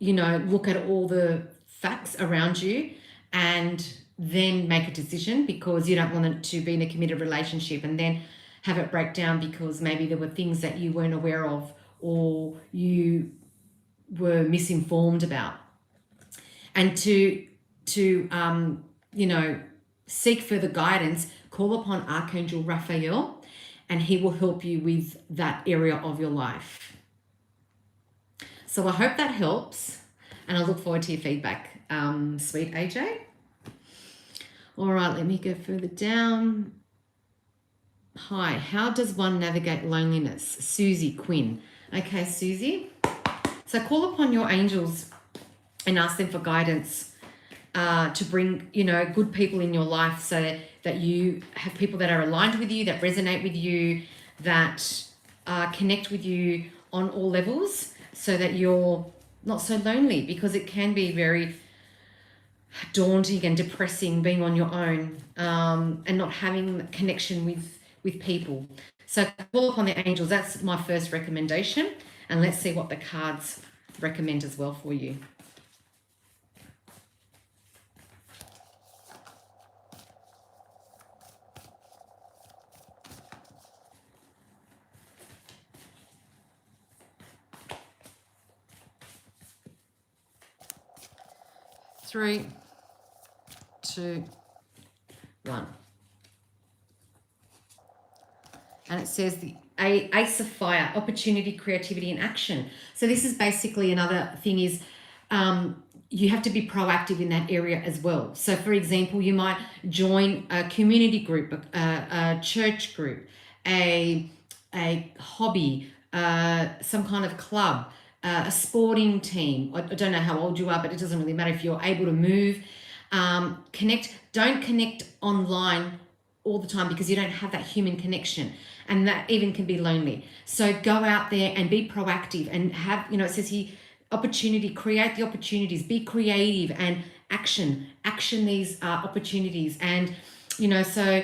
Speaker 1: look at all the facts around you, and then make a decision, because you don't want it to be in a committed relationship and then have it break down because maybe there were things that you weren't aware of, or you were misinformed about. And to seek further guidance, call upon Archangel Raphael, and he will help you with that area of your life. So I hope that helps, and I look forward to your feedback, sweet AJ. All right, let me go further down. Hi, how does one navigate loneliness? Susie Quinn. Okay, Susie. So call upon your angels and ask them for guidance to bring, good people in your life, so that you have people that are aligned with you, that resonate with you, that connect with you on all levels, so that you're not so lonely, because it can be very daunting and depressing being on your own, and not having connection with people. So call upon the angels. That's my first recommendation, and let's see what the cards recommend as well for you. Three, 2, 1. And it says the Ace of Fire, opportunity, creativity, and action. So this is basically another thing is you have to be proactive in that area as well. So for example, you might join a community group, a church group, a hobby, some kind of club, a sporting team. I don't know how old you are, but it doesn't really matter if you're able to move. Connect. Don't connect online all the time because you don't have that human connection, and that even can be lonely. So go out there and be proactive and have, it says here, opportunity, create the opportunities, be creative and action these opportunities. And, so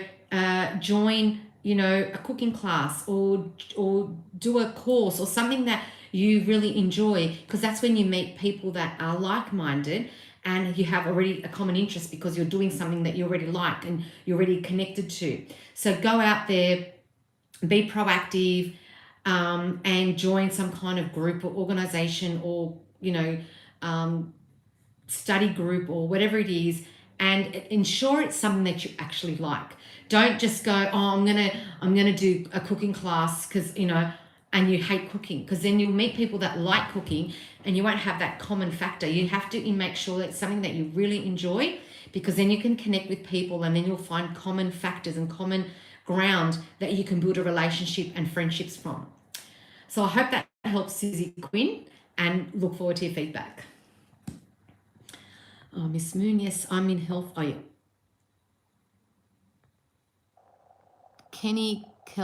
Speaker 1: join, a cooking class or do a course or something that you really enjoy, because that's when you meet people that are like-minded and you have already a common interest because you're doing something that you already like and you're already connected to. So go out there, be proactive, and join some kind of group or organization or, study group or whatever it is, and ensure it's something that you actually like. Don't just go, I'm gonna do a cooking class because, and you hate cooking, because then you'll meet people that like cooking and you won't have that common factor. You have to make sure that it's something that you really enjoy, because then you can connect with people and then you'll find common factors and common ground that you can build a relationship and friendships from. So I hope that helps, Susie Quinn, and look forward to your feedback. Oh, Miss Moon, yes, I'm in health. Oh, yeah. Kenny, I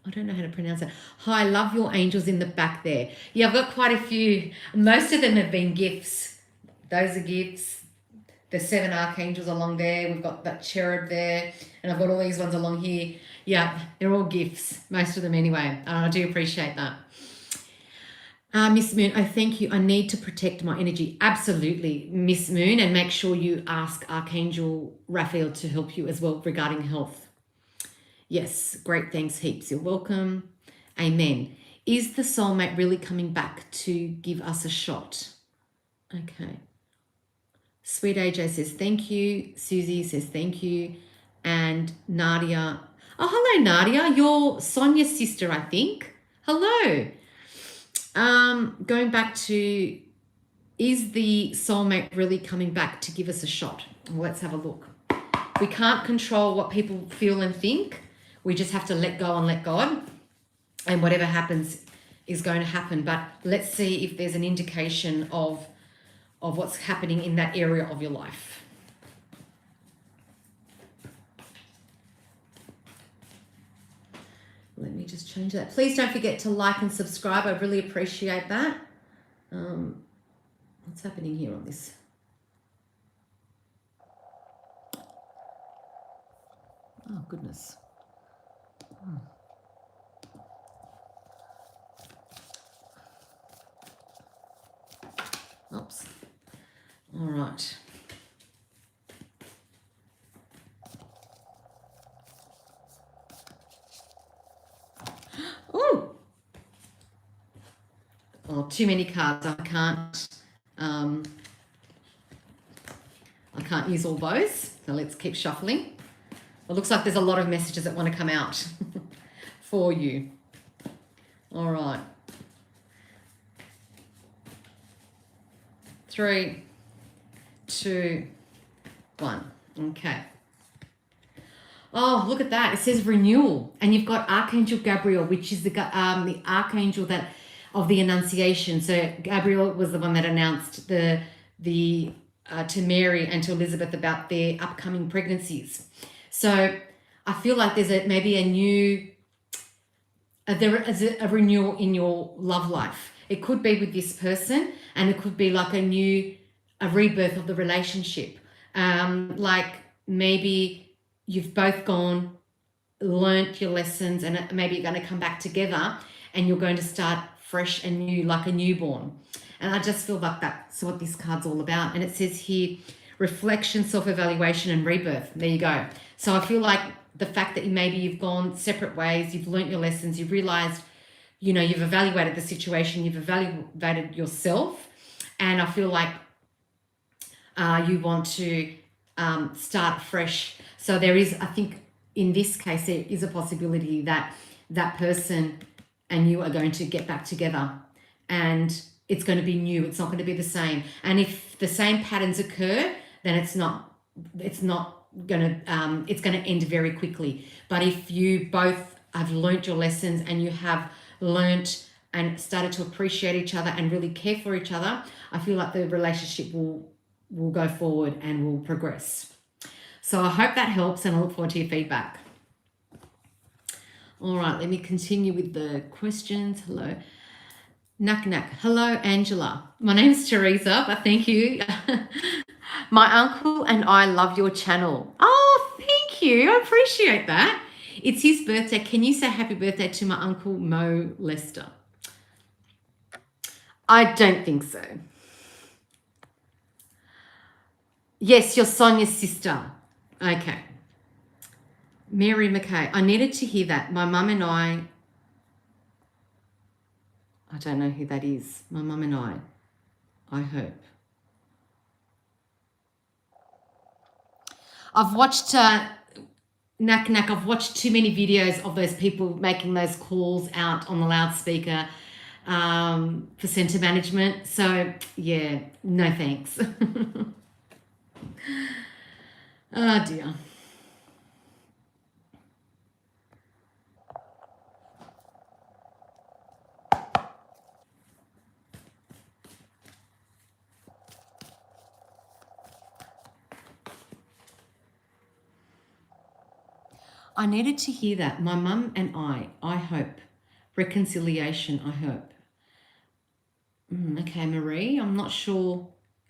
Speaker 1: don't know how to pronounce it. Hi, love your angels in the back there. Yeah, I've got quite a few. Most of them have been gifts. Those are gifts. The 7 archangels along there. We've got that cherub there. And I've got all these ones along here. Yeah, they're all gifts. Most of them anyway. I do appreciate that. Miss Moon, oh, thank you. I need to protect my energy. Absolutely, Miss Moon. And make sure you ask Archangel Raphael to help you as well regarding health. Yes, great. Thanks heaps. You're welcome. Amen. Is the soulmate really coming back to give us a shot? Okay. Sweet AJ says thank you. Susie says thank you. And Nadia. Oh, hello, Nadia. You're Sonia's sister, I think. Hello. Going back to, is the soulmate really coming back to give us a shot? Well, let's have a look. We can't control what people feel and think. We just have to let go and let God. And whatever happens is going to happen. But let's see if there's an indication of what's happening in that area of your life. Let me just change that. Please don't forget to like and subscribe. I really appreciate that. What's happening here on this? Oh, goodness. Oops. All right. Oh, too many cards. I can't use all those. So let's keep shuffling. It looks like there's a lot of messages that want to come out for you. All right. 3, 2, 1. Okay. Oh, look at that. It says renewal. And you've got Archangel Gabriel, which is the archangel that of the Annunciation. So Gabriel was the one that announced to Mary and to Elizabeth about their upcoming pregnancies. So I feel like there's maybe a new, there is a renewal in your love life. It could be with this person, and it could be like a rebirth of the relationship. Like maybe you've both learnt your lessons, and maybe you're going to come back together and you're going to start fresh and new, like a newborn. And I just feel like that's what this card's all about. And it says here, reflection, self-evaluation, and rebirth. There you go. So I feel like the fact that maybe you've gone separate ways, you've learnt your lessons, you've realized, you've evaluated the situation, you've evaluated yourself. And I feel like you want to start fresh. So there is, I think in this case, there is a possibility that that person and you are going to get back together, and it's going to be new. It's not going to be the same. And if the same patterns occur, then it's going to end very quickly. But if you both have learnt your lessons and you have learnt and started to appreciate each other and really care for each other, I feel like the relationship will go forward and will progress. So I hope that helps, and I look forward to your feedback. All right, let me continue with the questions. Hello. Knack knack. Hello, Angela. My name's Teresa, but thank you. My uncle and I love your channel. Oh, thank you. I appreciate that. It's his birthday. Can you say happy birthday to my uncle Mo Lester? I don't think so. Yes, you're Sonia's sister. Okay. Mary McKay. I needed to hear that. My mum and I don't know who that is. My mum and I hope. I've watched Knack Knack. I've watched too many videos of those people making those calls out on the loudspeaker for centre management. So yeah, no thanks. Oh dear. I needed to hear that. My mum and I hope. Reconciliation, I hope. Okay, Marie, I'm not sure.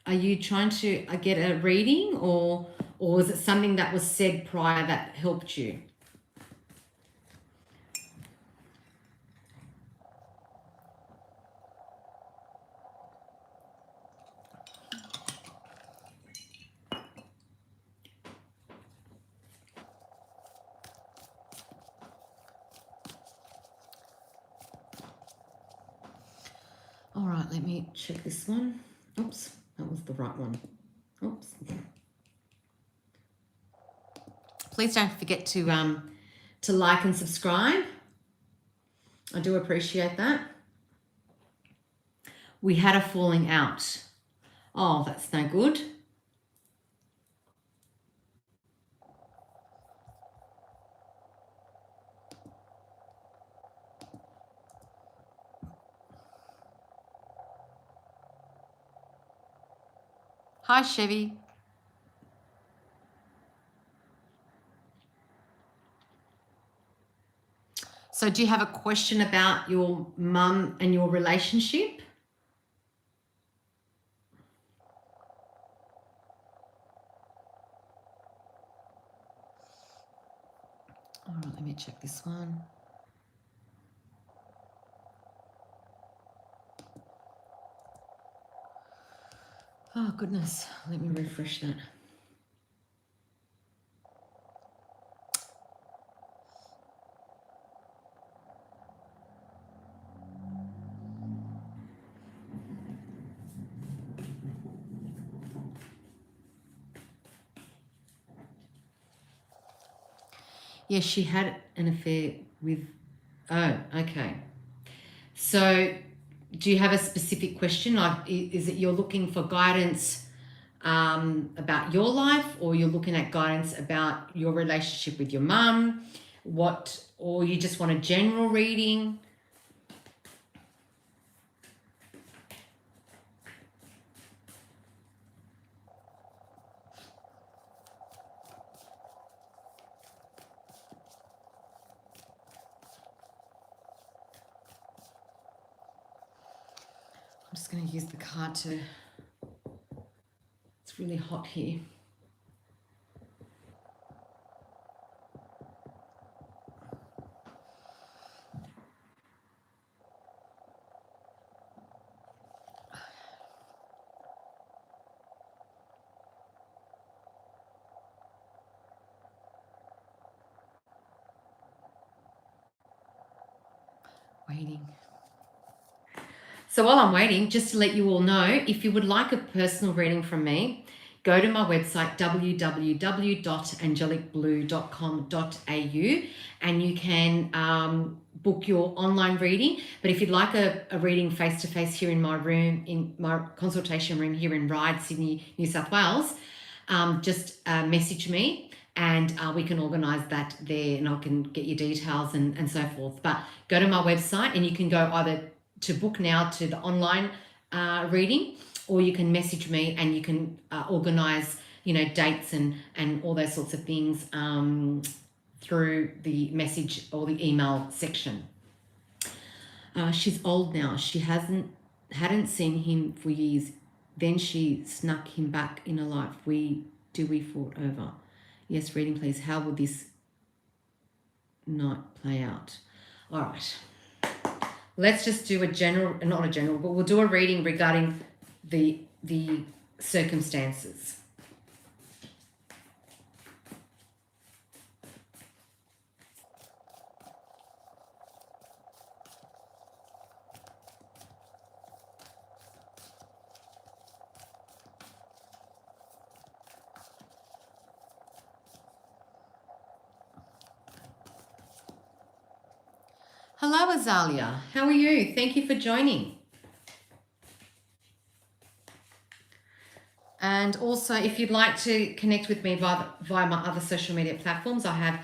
Speaker 1: Are you trying to get a reading, or is it something that was said prior that helped you? All right, let me check this one. Oops, that was the right one. Oops. Please don't forget to like and subscribe. I do appreciate that. We had a falling out. Oh, that's no good. Hi, Chevy. So do you have a question about your mum and your relationship? All right, let me check this one. Oh, goodness. Let me refresh that. Yes, she had an affair with... Oh, okay. So do you have a specific question? Like, is it you're looking for guidance about your life, or you're looking at guidance about your relationship with your mum? Or you just want a general reading? I'm just going to use the card to... It's really hot here. Waiting. So while I'm waiting, just to let you all know, if you would like a personal reading from me, go to my website, www.angelicblue.com.au, and you can book your online reading. But if you'd like a reading face-to-face here in my room, in my consultation room here in Ryde, Sydney, New South Wales, just message me, and we can organise that there, and I can get your details and so forth. But go to my website, and you can go either to book now to the online reading, or you can message me and you can organise, dates and all those sorts of things through the message or the email section. She's old now. She hadn't seen him for years. Then she snuck him back in her life. We fought over. Yes, reading please. How will this night play out? All right. Let's just do not a general, but we'll do a reading regarding the circumstances. Hello, Azalea. How are you? Thank you for joining. And also, if you'd like to connect with me via my other social media platforms, I have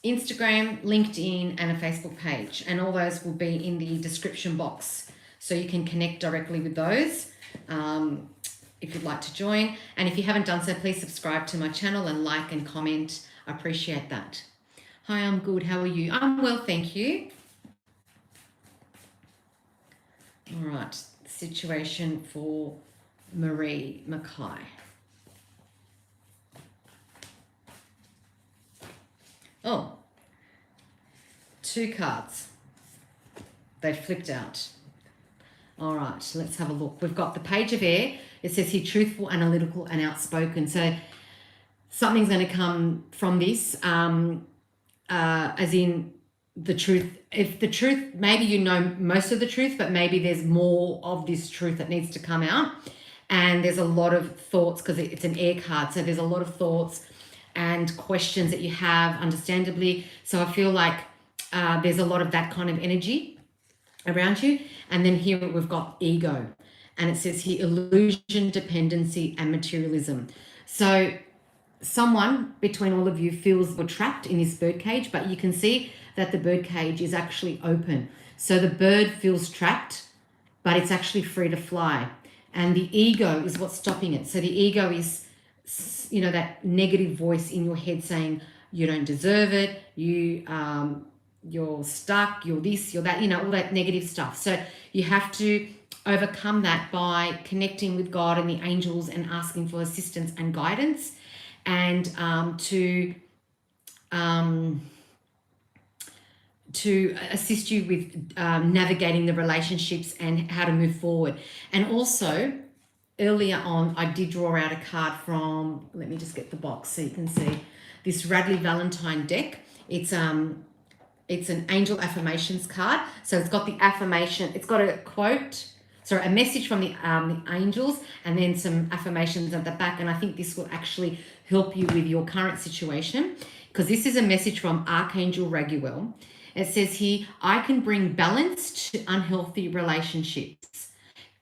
Speaker 1: Instagram, LinkedIn, and a Facebook page. And all those will be in the description box. So you can connect directly with those if you'd like to join. And if you haven't done so, please subscribe to my channel and like and comment. I appreciate that. Hi, I'm good. How are you? I'm well, thank you. All right, situation for Marie Mackay. Oh, 2 cards. They flipped out. All right, let's have a look. We've got the Page of Air. It says here, truthful, analytical, and outspoken. So something's going to come from this. As in the truth. If the truth, maybe most of the truth, but maybe there's more of this truth that needs to come out. And there's a lot of thoughts, because it's an air card. So there's a lot of thoughts and questions that you have, understandably. So I feel like there's a lot of that kind of energy around you. And then here we've got ego. And it says here, illusion, dependency, and materialism. So someone between all of you feels you're trapped in this bird cage, but you can see that the bird cage is actually open. So the bird feels trapped, but it's actually free to fly. And the ego is what's stopping it. So the ego is, that negative voice in your head saying you don't deserve it, you're stuck, you're this, you're that, all that negative stuff. So you have to overcome that by connecting with God and the angels and asking for assistance and guidance, and to assist you with navigating the relationships and how to move forward. And also, earlier on, I did draw out a card from, let me just get the box so you can see, this Radley Valentine deck. It's an angel affirmations card. So it's got the affirmation, it's got a quote, a message from the angels, and then some affirmations at the back. And I think this will actually help you with your current situation, because this is a message from Archangel Raguel. It says here, I can bring balance to unhealthy relationships.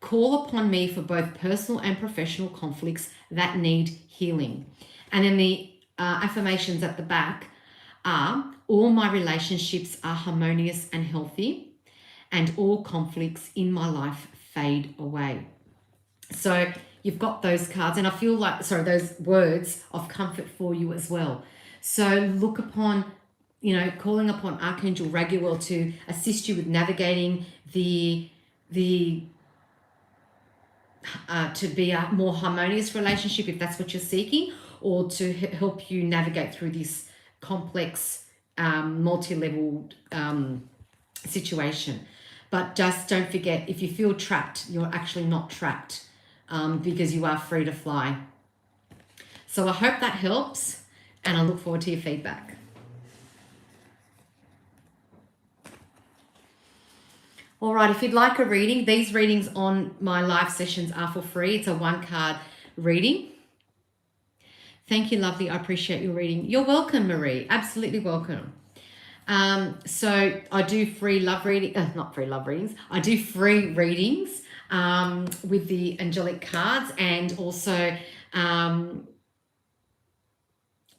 Speaker 1: Call upon me for both personal and professional conflicts that need healing. And then the affirmations at the back are, all my relationships are harmonious and healthy, and all conflicts in my life fade away. So you've got those cards, and I feel like, those words of comfort for you as well. So look upon, calling upon Archangel Raguel to assist you with navigating to be a more harmonious relationship, if that's what you're seeking, or to help you navigate through this complex, multi-level situation. But just don't forget, if you feel trapped, you're actually not trapped, because you are free to fly. So I hope that helps, and I look forward to your feedback. All right, if you'd like a reading, these readings on my live sessions are for free. It's a 1-card reading. Thank you, lovely. I appreciate your reading. You're welcome, Marie. Absolutely welcome. So I do free love reading, not free love readings. I do free readings with the angelic cards, and also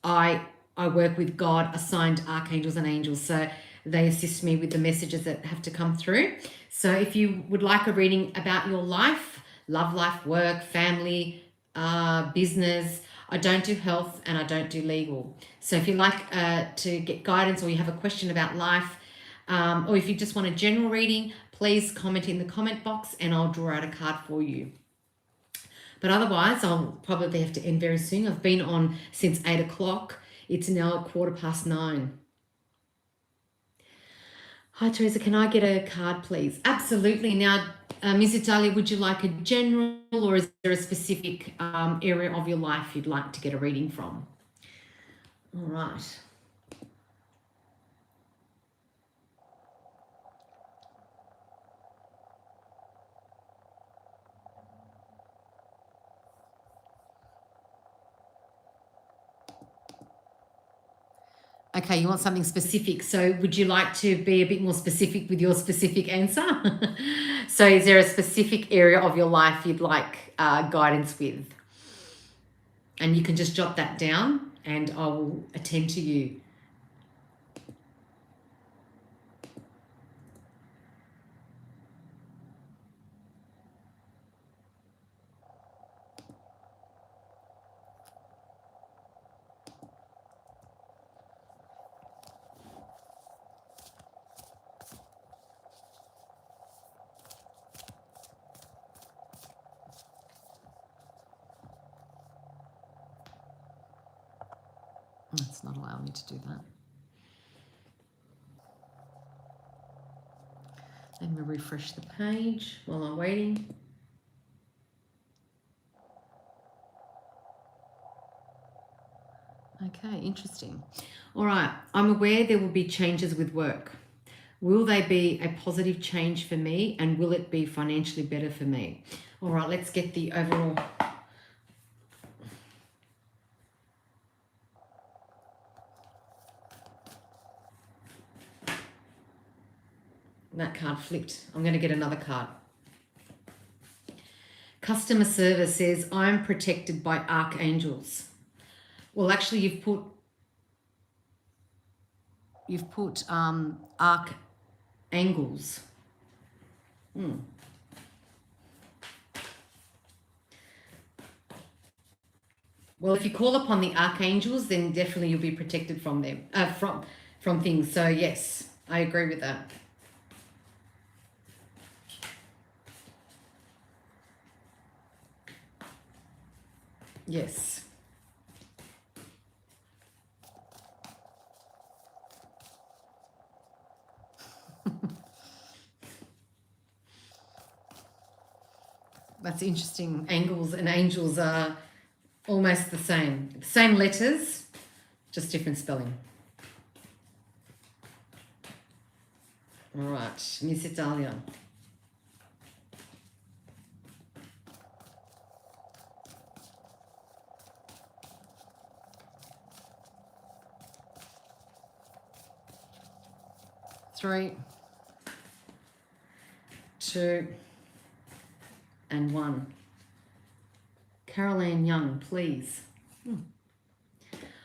Speaker 1: I work with God assigned archangels and angels, so they assist me with the messages that have to come through. So if you would like a reading about your life, love life, work, family, business, I don't do health and I don't do legal. So if you like to get guidance, or you have a question about life, or if you just want a general reading, please comment in the comment box and I'll draw out a card for you. But otherwise, I'll probably have to end very soon. I've been on since 8 o'clock. It's now 9:15. Hi, Teresa. Can I get a card, please? Absolutely. Now, Miss Italia, would you like a general, or is there a specific area of your life you'd like to get a reading from? All right. Okay, you want something specific. So would you like to be a bit more specific with your specific answer? So is there a specific area of your life you'd like guidance with? And you can just jot that down and I will attend to you. It's not allowing me to do that. Let me refresh the page while I'm waiting. Okay, interesting. All right, I'm aware there will be changes with work. Will they be a positive change for me, and will it be financially better for me? All right, let's get the overall. That card flipped. I'm going to get another card. Customer service says, I'm protected by archangels. Well, actually, you've put archangels. Well, if you call upon the archangels, then definitely you'll be protected from them, from things. So yes, I agree with that. Yes. That's interesting. Angels and angels are almost the same letters, just different spelling. All right, Miss Italia. Three, 2, and 1. Caroline Young, please.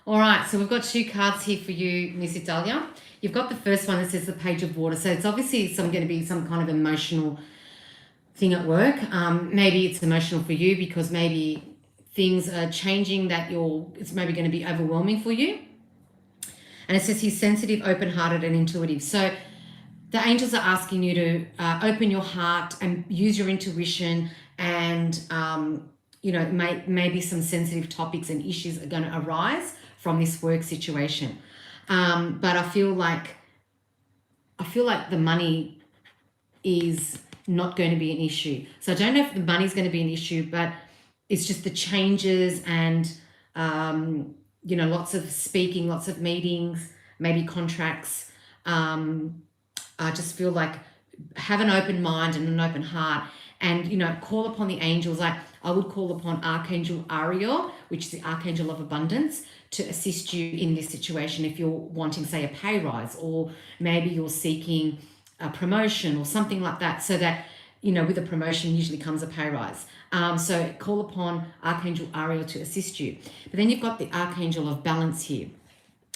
Speaker 1: All right, so we've got 2 cards here for you, Miss Italia. You've got the first one that says the Page of Water. So it's obviously going to be some kind of emotional thing at work. Maybe it's emotional for you because maybe things are changing that it's maybe going to be overwhelming for you. And it says he's sensitive, open-hearted, and intuitive. So the angels are asking you to open your heart and use your intuition, and maybe some sensitive topics and issues are going to arise from this work situation. But I feel like the money is not going to be an issue. So I don't know if the money is going to be an issue, but it's just the changes and lots of speaking, lots of meetings, maybe contracts. I just feel like have an open mind and an open heart, and, you know, call upon the angels. Like, I would call upon Archangel Ariel, which is the Archangel of Abundance, to assist you in this situation. If you're wanting, say, a pay rise, or maybe you're seeking a promotion or something like that, so that, you know, with a promotion usually comes a pay rise. So call upon Archangel Ariel to assist you. But then you've got the Archangel of Balance here.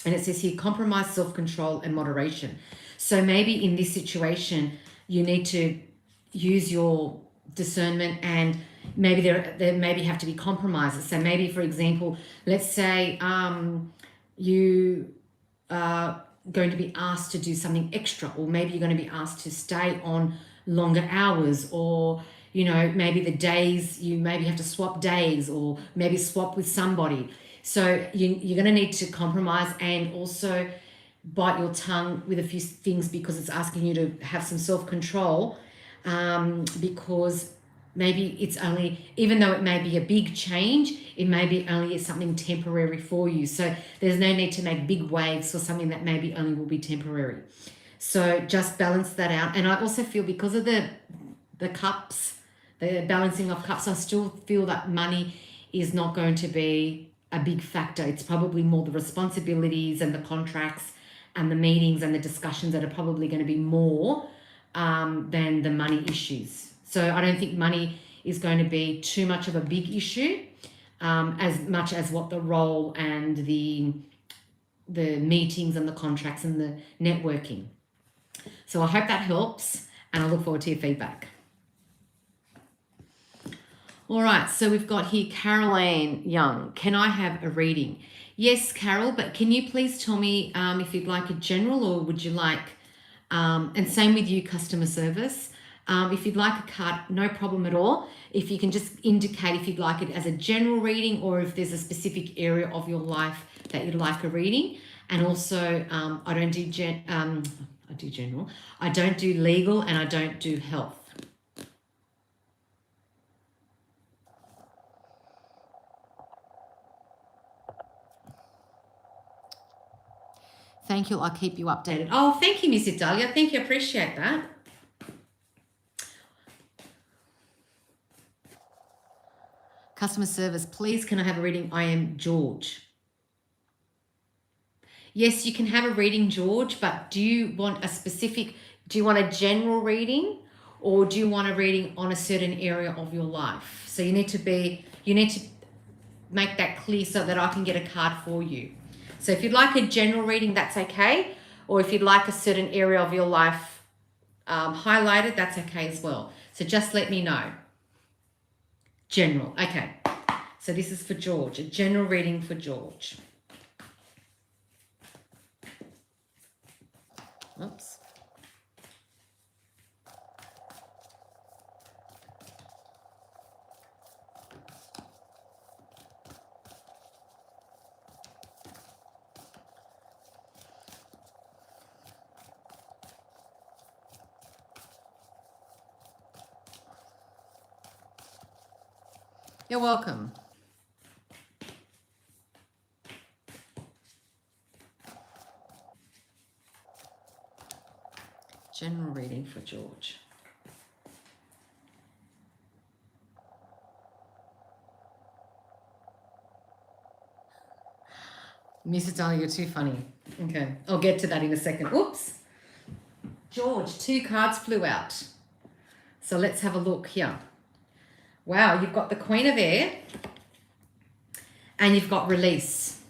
Speaker 1: And it says here, compromise, self-control, and moderation. So maybe in this situation, you need to use your discernment, and maybe there maybe have to be compromises. So maybe, for example, let's say you are going to be asked to do something extra, or maybe you're going to be asked to stay on longer hours, or, you know, maybe the days, you maybe have to swap days, or maybe swap with somebody. So you're going to need to compromise, and also bite your tongue with a few things, because it's asking you to have some self-control, because maybe it's only, even though it may be a big change, it may be only something temporary for you. So there's no need to make big waves for something that maybe only will be temporary. So just balance that out. And I also feel, because of the cups, the balancing of cups, I still feel that money is not going to be a big factor. It's probably more the responsibilities and the contracts and the meetings and the discussions that are probably going to be more than the money issues. So I don't think money is going to be too much of a big issue, as much as what the role and the meetings and the contracts and the networking. So I hope that helps, and I look forward to your feedback. All right, so we've got here Caroline Young. Can I have a reading? Yes, Carol, but can you please tell me if you'd like a general, or would you like, and same with you, customer service. If you'd like a card, no problem at all. If you can just indicate if you'd like it as a general reading, or if there's a specific area of your life that you'd like a reading. And also, I don't do I do general. I don't do legal, and I don't do health. Thank you. I'll keep you updated. Oh, thank you, Miss Italia. Thank you. Appreciate that. Customer service, please, can I have a reading? I am George. Yes, you can have a reading, George, but do you want a general reading, or do you want a reading on a certain area of your life? So you need to make that clear so that I can get a card for you. So if you'd like a general reading, that's okay. Or if you'd like a certain area of your life highlighted, that's okay as well. So just let me know. General, okay. So this is for George, a general reading for George. Oops. You're welcome. General reading for George. Miss Italia, you're too funny. Okay, I'll get to that in a second. Oops. George, 2 cards flew out. So let's have a look here. Wow, you've got the Queen of Air, and you've got release.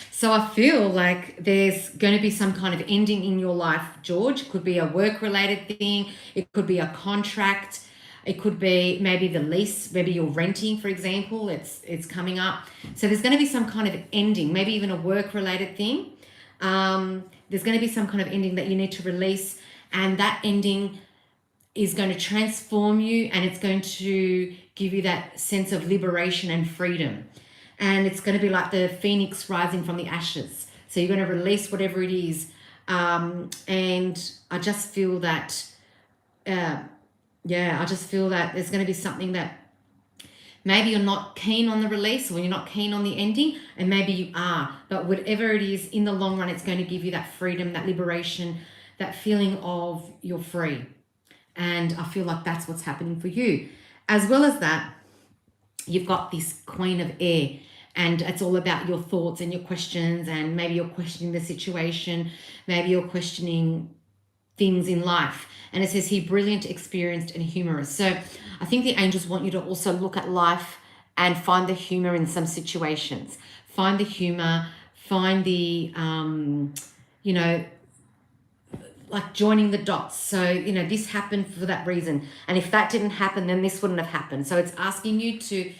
Speaker 1: So I feel like there's going to be some kind of ending in your life, George. It could be a work-related thing. It could be a contract. It could be maybe the lease. Maybe you're renting, for example. It's coming up. So there's going to be some kind of ending, maybe even a work-related thing. There's going to be some kind of ending that you need to release, and that ending is going to transform you, and it's going to give you that sense of liberation and freedom. And it's going to be like the phoenix rising from the ashes. So you're going to release whatever it is. And I just feel that, I just feel that there's going to be something that maybe you're not keen on the release, or you're not keen on the ending, and maybe you are. But whatever it is, in the long run, it's going to give you that freedom, that liberation, that feeling of you're free. And I feel like that's what's happening for you. As well as that, you've got this Queen of Air, and it's all about your thoughts and your questions, and maybe you're questioning the situation, maybe you're questioning things in life. And it says here, brilliant, experienced, and humorous. So I think the angels want you to also look at life and find the humor in some situations. Find the humor, find the, you know, like joining the dots. So, you know, this happened for that reason. And if that didn't happen, then this wouldn't have happened. So it's asking you to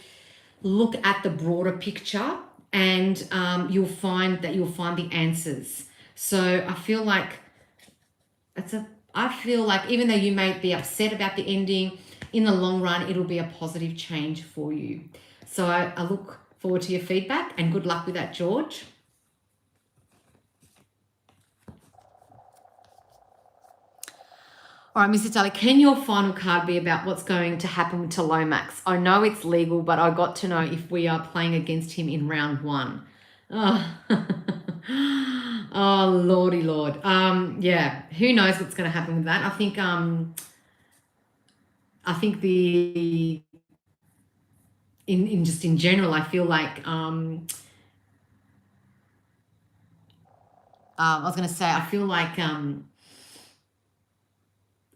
Speaker 1: look at the broader picture, and you'll find the answers. So I feel like even though you may be upset about the ending, in the long run, it'll be a positive change for you. So I look forward to your feedback, and good luck with that, George. All right, Mr. Tully, can your final card be about what's going to happen with Lomax? I know it's legal, but I got to know if we are playing against him in round 1. Oh, oh lordy lord. Yeah, who knows what's going to happen with that? I think in general, I feel like I was going to say, I feel like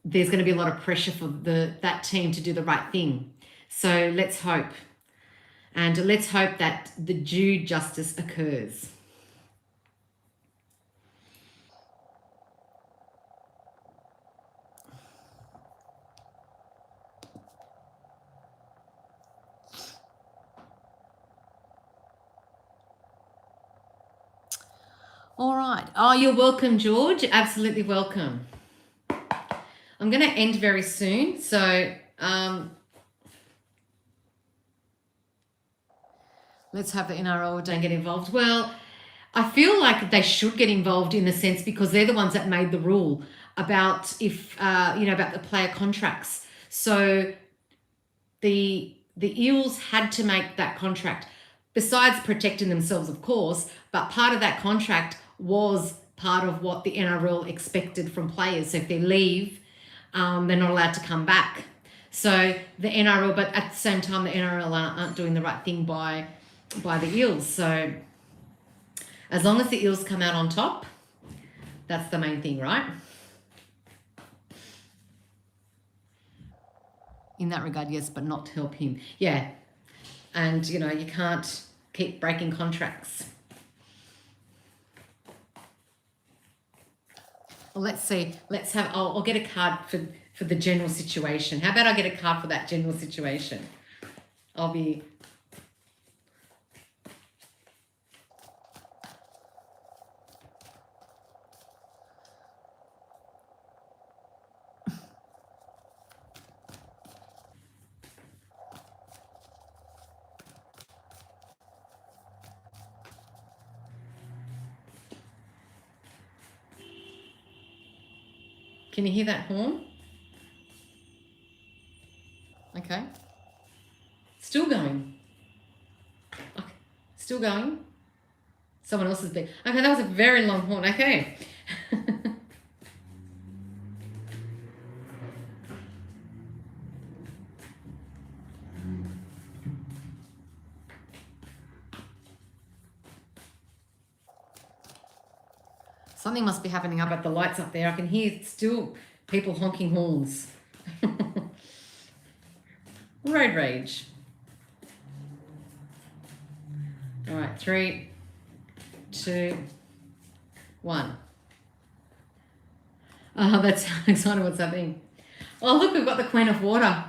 Speaker 1: there's going to be a lot of pressure for that team to do the right thing. So let's hope. And let's hope that the due justice occurs. All right. Oh, you're welcome, George. Absolutely welcome. I'm going to end very soon. So let's hope the NRL don't get involved. Well, I feel like they should get involved in a sense, because they're the ones that made the rule about about the player contracts. So the Eels had to make that contract, besides protecting themselves, of course, but part of that contract was part of what the NRL expected from players. So if they leave, they're not allowed to come back. So the NRL, but at the same time, the NRL aren't doing the right thing by the Eels. So as long as the Eels come out on top, that's the main thing, right? In that regard, yes, but not to help him. Yeah. And, you know, you can't keep breaking contracts. Well, let's see. Let's have, I'll get a card for the general situation. How about I get a card for that general situation? I'll be... Can you hear that horn? Okay. Still going. Okay. Still going. Someone else has been. Okay, that was a very long horn. Okay. Something must be happening up at the lights up there. I can hear still people honking horns. Road rage. All right, 3, 2, 1. Oh, that's exciting what's happening. Oh, look, we've got the Queen of Water.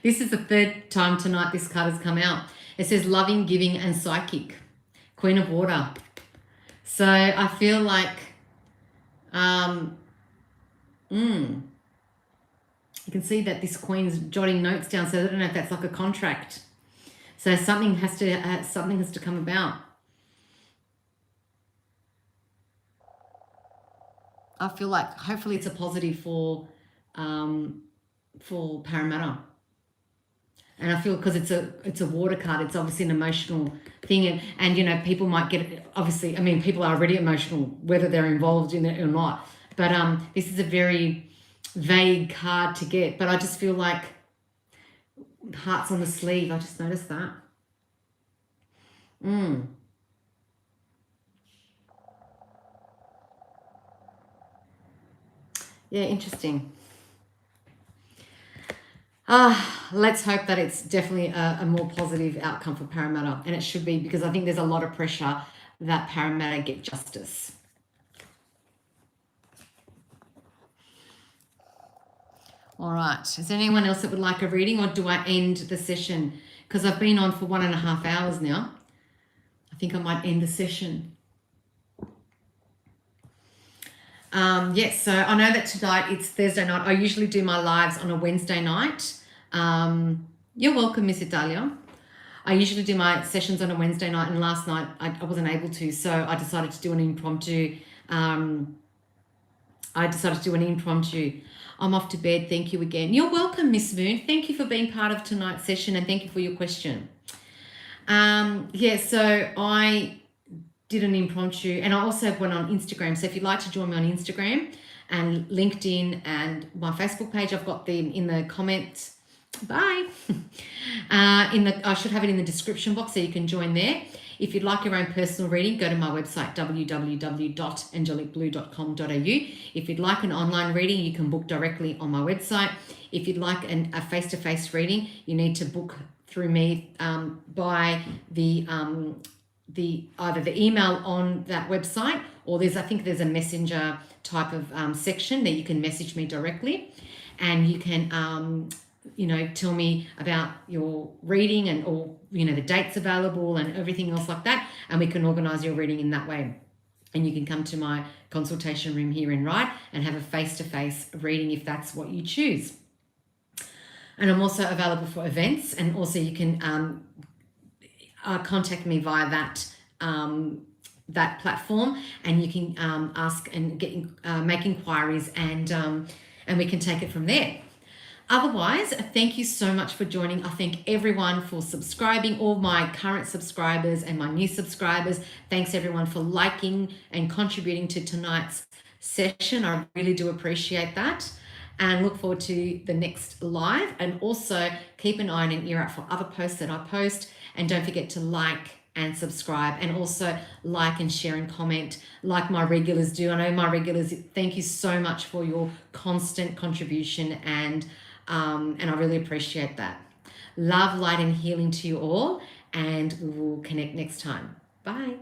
Speaker 1: This is the 3rd time tonight this card has come out. It says loving, giving, and psychic. Queen of Water. So I feel like you can see that this queen's jotting notes down. So I don't know if that's like a contract. So something has to come about. I feel like hopefully it's a positive for Parramatta. And I feel because it's a water card, it's obviously an emotional thing, and you know, people might get it. Obviously, I mean, people are already emotional whether they're involved in it or not. But this is a very vague card to get, but I just feel like hearts on the sleeve. I just noticed that. Yeah, interesting. Let's hope that it's definitely a more positive outcome for Parramatta, and it should be, because I think there's a lot of pressure that Parramatta get justice. All right. Is there anyone else that would like a reading, or do I end the session? Because I've been on for 1.5 hours now. I think I might end the session. Yes, so I know that tonight it's Thursday night. I usually do my lives on a Wednesday night. You're welcome, Miss Italia. I usually do my sessions on a Wednesday night, and last night I wasn't able to, so I decided to do an impromptu. I'm off to bed. Thank you again. You're welcome, Miss Moon. Thank you for being part of tonight's session, and thank you for your question. Yeah, so I did an impromptu, and I also went on Instagram. So if you'd like to join me on Instagram and LinkedIn and my Facebook page, I've got them in the comments. Bye. I should have it in the description box, so you can join there. If you'd like your own personal reading, go to my website, www.angelicblue.com.au. If you'd like an online reading, you can book directly on my website. If you'd like a face-to-face reading, you need to book through me by the either the email on that website, or I think there's a messenger type of section that you can message me directly, and you can tell me about your reading and or the dates available and everything else like that, and we can organize your reading in that way. And you can come to my consultation room here in Ryde and have a face-to-face reading if that's what you choose. And I'm also available for events, and also you can contact me via that platform, and you can ask and make inquiries, and we can take it from there. Otherwise, thank you so much for joining. I thank everyone for subscribing, all my current subscribers and my new subscribers. Thanks everyone for liking and contributing to tonight's session. I really do appreciate that, and look forward to the next live. And also keep an eye and an ear out for other posts that I post, and don't forget to like and subscribe, and also like and share and comment like my regulars do. I know my regulars, thank you so much for your constant contribution, and I really appreciate that. Love, light, and healing to you all, and we will connect next time. Bye.